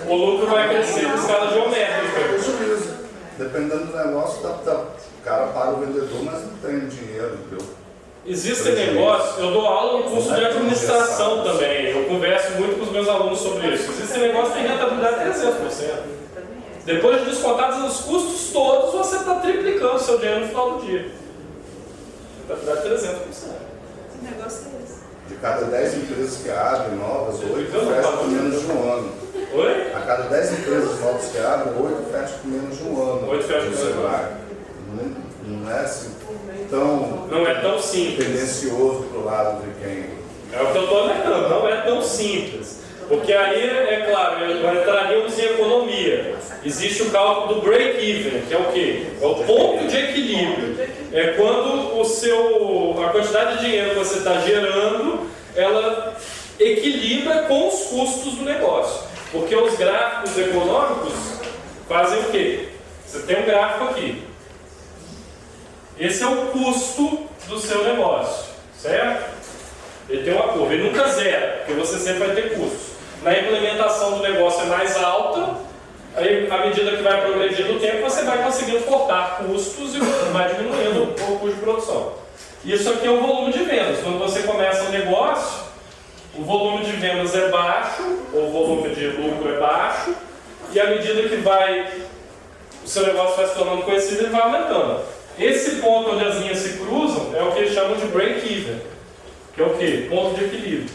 O lucro vai crescer em escala geométrica. Prejuízo. Dependendo do negócio, o cara paga o vendedor, mas não tem dinheiro, entendeu? Existem negócios, eu dou aula no curso de administração também, eu converso muito com os meus alunos sobre isso. Existem negócios que têm rentabilidade de 300%. Depois de descontados os custos todos, você está triplicando o seu dinheiro no final do dia. Rentabilidade de 300%. Que negócio é esse? De cada 10 empresas que abrem novas, 8 Eu não fecham falo com menos de um ano. Oi? A cada 10 empresas novas que abrem, 8 fecham com menos de um ano. 8 fecham com menos de um ano. Não é assim tão Não é tão simples. tendencioso pro lado de quem. É o que eu estou alertando, não é tão simples. Porque aí, é claro, entraríamos em economia. Existe o cálculo do break-even, que é o quê? É o ponto de equilíbrio. É quando a quantidade de dinheiro que você está gerando, ela equilibra com os custos do negócio. Porque os gráficos econômicos fazem o quê? Você tem um gráfico aqui. Esse é o custo do seu negócio, certo? Ele tem uma curva, ele nunca zera, porque você sempre vai ter custos. Na implementação do negócio é mais alta, aí à medida que vai progredindo o tempo, você vai conseguindo cortar custos e vai diminuindo o custo de produção. Isso aqui é o volume de vendas. Quando você começa um negócio, o volume de vendas é baixo, ou o volume de lucro é baixo, e à medida que o seu negócio vai se tornando conhecido, ele vai aumentando. Esse ponto onde as linhas se cruzam é o que eles chamam de break-even, que é o quê? Ponto de equilíbrio.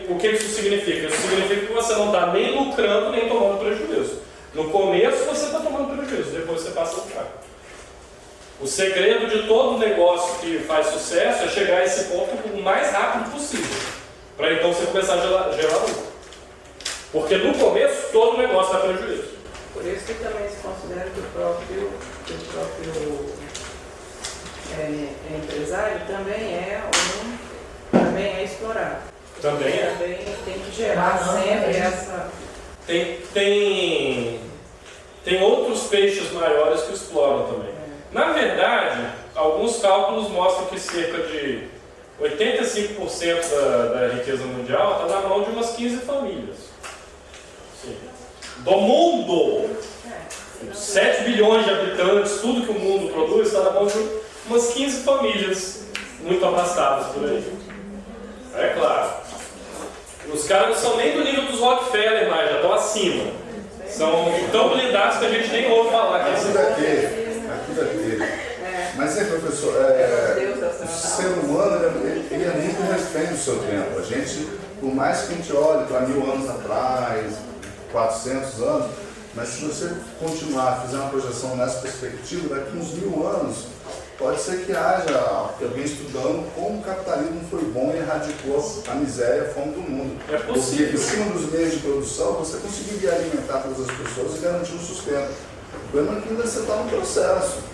O que isso significa? Isso significa que você não está nem lucrando nem tomando prejuízo. No começo você está tomando prejuízo, depois você passa a lucrar. O segredo de todo negócio que faz sucesso é chegar a esse ponto o mais rápido possível, para então você começar a gerar lucro. Porque no começo todo negócio dá prejuízo. Por isso que também se considera que o próprio empresário também é explorado. Também é. Também tem que gerar sempre essa... Tem outros peixes maiores que exploram também. Na verdade, alguns cálculos mostram que cerca de 85% da riqueza mundial está na mão de umas 15 famílias. Sim. Do mundo! 7 bilhões de habitantes, tudo que o mundo produz está na mão de umas 15 famílias muito abastadas por aí. É claro. Os caras não são nem do nível dos Rockefeller mais, já estão acima. São tão blindados que a gente nem ouve falar. Aqui daquele. Mas professor, o ser humano ele é muito refém do seu tempo. A gente, por mais que a gente olhe para 1000 anos atrás, 400 anos, mas se você continuar, fizer uma projeção nessa perspectiva, daqui uns 1000 anos, pode ser que haja alguém estudando como o capitalismo foi bom e erradicou a miséria e a fome do mundo. É possível. Porque em cima dos meios de produção, você conseguiria alimentar todas as pessoas e garantir o sustento. O problema é que ainda você está no processo.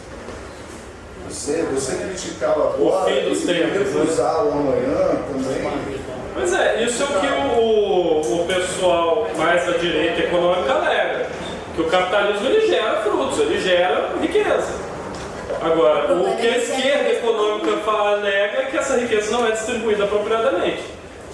Você criticava agora, o fim dos tempos, usar o amanhã também. Mas isso é o que o pessoal mais da direita econômica alega. Que o capitalismo ele gera frutos, ele gera riqueza. Agora, o que a esquerda econômica nega é que essa riqueza não é distribuída apropriadamente,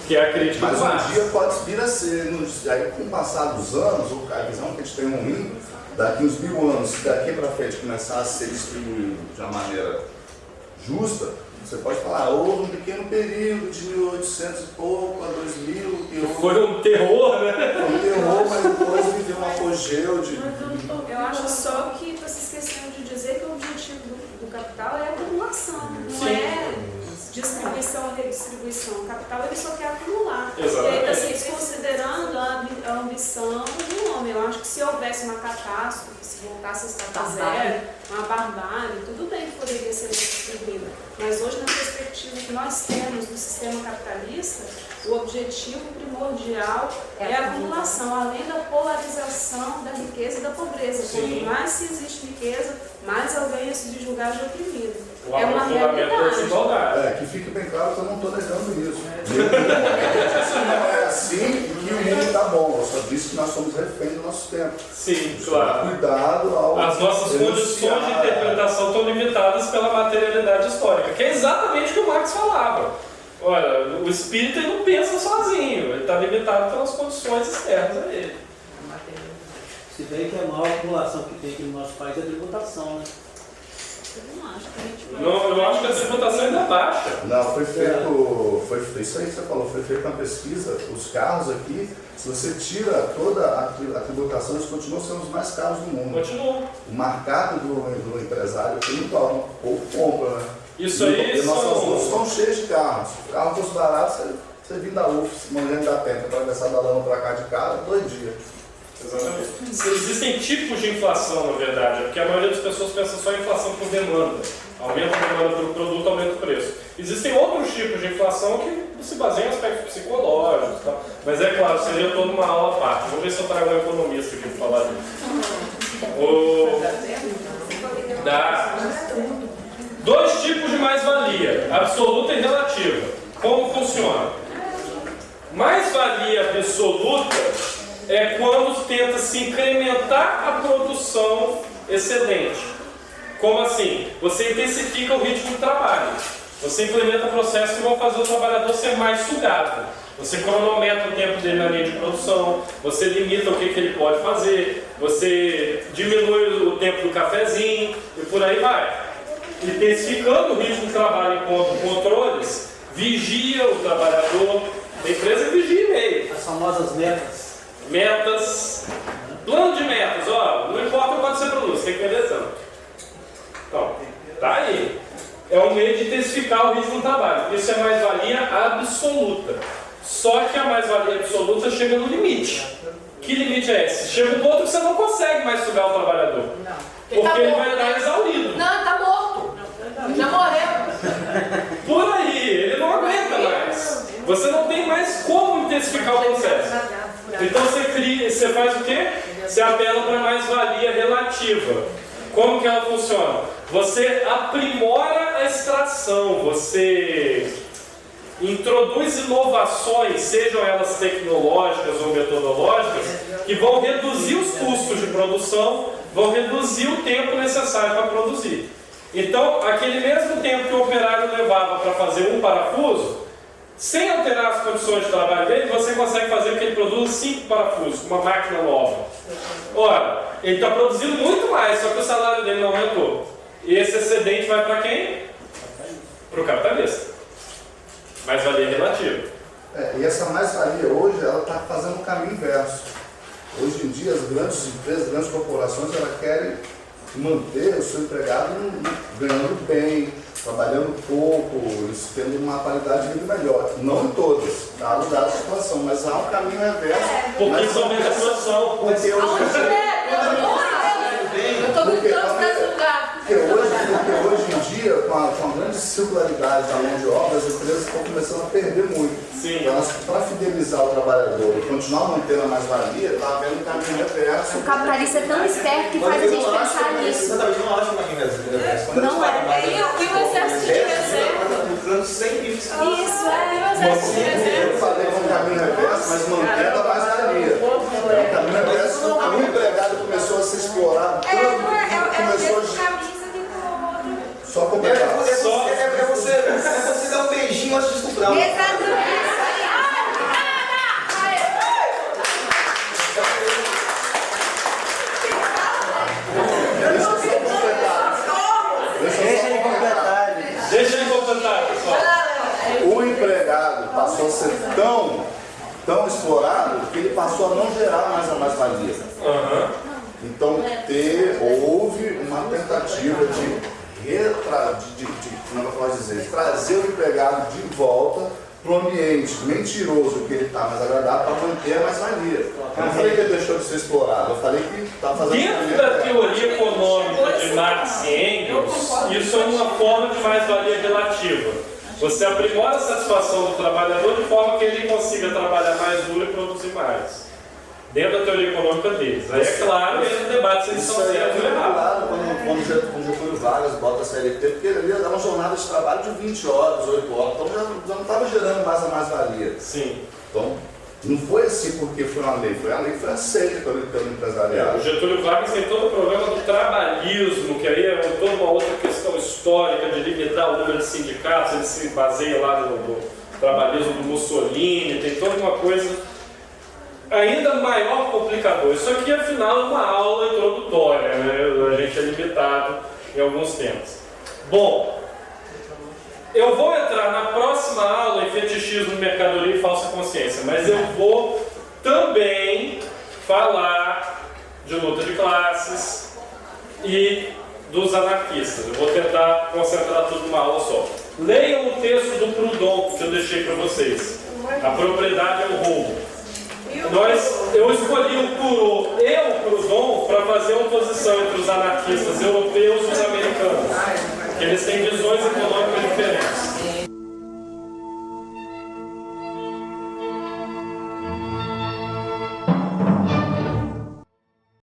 que é a crítica do Mas Marx. um dia pode vir a ser, aí com o passar dos anos, a visão que a gente tem ruim, daqui uns 1000 anos, se daqui para frente começar a ser distribuído de uma maneira justa, você pode falar, houve um pequeno período de 1800 e pouco a 2000, que foi um terror, né? Foi um terror, mas depois viveu um apogeu de... Eu acho só que está se esquecendo de dizer que o objetivo do capital é a acumulação, não é distribuição ou redistribuição. O capital ele só quer acumular. Exatamente. E aí está se desconsiderando a ambição do homem. Eu acho que se houvesse uma catástrofe, se voltasse a estar zero, uma barbárie, tudo bem que poderia ser distribuída. Mas hoje, na perspectiva que nós temos do sistema capitalista, o objetivo primordial é a acumulação, além da polarização da riqueza e da pobreza. Quanto mais se existe riqueza, mais alguém é subjugado e oprimido. O É uma aprofundamento da desigualdade. Que fique bem claro que eu não estou negando isso. Não é assim que o mundo está bom. Eu só disse que nós somos reféns do nosso tempo. Sim, claro. Cuidado ao... As nossas condições de interpretação estão limitadas pela materialidade histórica, que é exatamente o que o Marx falava. Olha, o espírito ele não pensa sozinho, ele está limitado pelas condições externas a ele. Se bem que a maior acumulação que tem aqui no nosso país é a tributação, né? Eu não acho que a gente vai... Não, eu acho que a tributação ainda baixa. Não, foi feito isso aí que você falou, foi feita uma pesquisa, os carros aqui, se você tira toda a tributação, eles continuam sendo os mais caros do mundo. Continua. O mercado do empresário é muito alto, pouco compra, né? Isso aí e nossas ruas estão cheias de carros. Se o carro fosse barato, você vir da UF, morrendo da pena, atravessar da lama para cá de carro, 2 dias. Exatamente. Existem tipos de inflação, na verdade, porque a maioria das pessoas pensa só em inflação por demanda. Aumenta a demanda pelo produto, aumenta o preço. Existem outros tipos de inflação que se baseiam em aspectos psicológicos, tá? Mas é claro, seria toda uma aula à parte. Vou ver se eu trago um economista aqui para falar disso. Dá 2 tipos de mais-valia, absoluta e relativa. Como funciona? Mais-valia absoluta é quando tenta se incrementar a produção excedente. Como assim? Você intensifica o ritmo de trabalho. Você implementa processos que vão fazer o trabalhador ser mais sugado. Você cronometra o tempo dele na linha de produção, você limita o que ele pode fazer, você diminui o tempo do cafezinho e por aí vai. Intensificando o ritmo de trabalho enquanto controles, vigia o trabalhador, a empresa vigia e-mail. As famosas metas. Metas, plano de metas, ó, não importa quanto você produz, tem que vender tanto. Então, tá aí. É um meio de intensificar o ritmo do trabalho. Isso é mais-valia absoluta. Só que a mais-valia absoluta chega no limite. Que limite é esse? Chega um ponto que você não consegue mais sugar o trabalhador. Não. Porque ele vai estar exaurido. Não, tá morto. Já morreu. Por aí, ele não aguenta mais. Você não tem mais como intensificar o processo. Então você faz o quê? Você apela para mais-valia relativa. Como que ela funciona? Você aprimora a extração, você introduz inovações, sejam elas tecnológicas ou metodológicas, que vão reduzir os custos de produção, vão reduzir o tempo necessário para produzir. Então, aquele mesmo tempo que o operário levava para fazer um parafuso, sem alterar as condições de trabalho dele, você consegue fazer que ele produza 5 parafusos, com uma máquina nova. Ora, ele está produzindo muito mais, só que o salário dele não aumentou. E esse excedente vai para quem? Para o capitalista. Mais-valia relativa. E essa mais-valia hoje, ela está fazendo o caminho inverso. Hoje em dia, as grandes empresas, as grandes corporações, elas querem manter o seu empregado ganhando bem, trabalhando pouco, tendo uma qualidade de vida melhor. Não em todas, dada a situação, mas há um caminho reverso. Porque isso aumenta a produção. Porque Eu estou gritando para esse lugar. Porque hoje em dia, com a grande circularidade da mão de obra, as empresas estão começando a perder muito. Sim. Para fidelizar o trabalhador e continuar mantendo a mais-valia, está havendo um caminho reverso. O capitalista é tão esperto que faz a gente pensar nisso. Exatamente, eu não acho uma reverso. Não é. E o exército de reserva? Lucrando sempre Isso, é. E o exército de Eu reserva? falei que é um caminho reverso, mas mantendo a mais-valia. É um caminho reverso. O empregado começou a se explorar tanto, começou a... camisa que com o outro. de estuprar. Deixa ele completar, gente. Deixa ele completar, pessoal. O empregado passou a ser tão explorado que ele passou a não gerar mais a mais-valia. Aham. Então houve uma tentativa de como eu posso dizer, trazer o empregado de volta para o ambiente mentiroso que ele está, mais agradável, para manter a mais-valia. Eu não falei que ele deixou de ser explorado, eu falei que estava fazendo... Dentro da teoria econômica de Marx e Engels, isso é uma forma de mais-valia relativa. Você aprimora a satisfação do trabalhador de forma que ele consiga trabalhar mais duro e produzir mais. Dentro da teoria econômica deles. Aí é claro, esses debates eles Isso são aí é certos ou errados. vinculado quando Getúlio Vargas bota a CLT, porque ali era uma jornada de trabalho de 20 horas, 8 horas, então já não estava gerando mais a mais-valia. Sim. Então, não foi assim porque foi uma lei, foi a lei que foi aceita pelo empresariado. O Getúlio Vargas tem todo o problema do trabalhismo, que aí é toda uma outra questão histórica de limitar o número de sindicatos, ele se baseia lá no trabalhismo do Mussolini, tem toda uma coisa ainda maior complicador. Isso aqui, afinal, é uma aula introdutória, né? A gente é limitado em alguns temas. Bom, eu vou entrar na próxima aula em fetichismo, mercadoria e falsa consciência, mas eu vou também falar de luta de classes e dos anarquistas. Eu vou tentar concentrar tudo numa aula só. Leiam o texto do Proudhon que eu deixei para vocês. A propriedade é o roubo. Eu escolhi o Proudhon e o Proudhon para fazer uma oposição entre os anarquistas europeus e os americanos. Eles têm visões econômicas diferentes.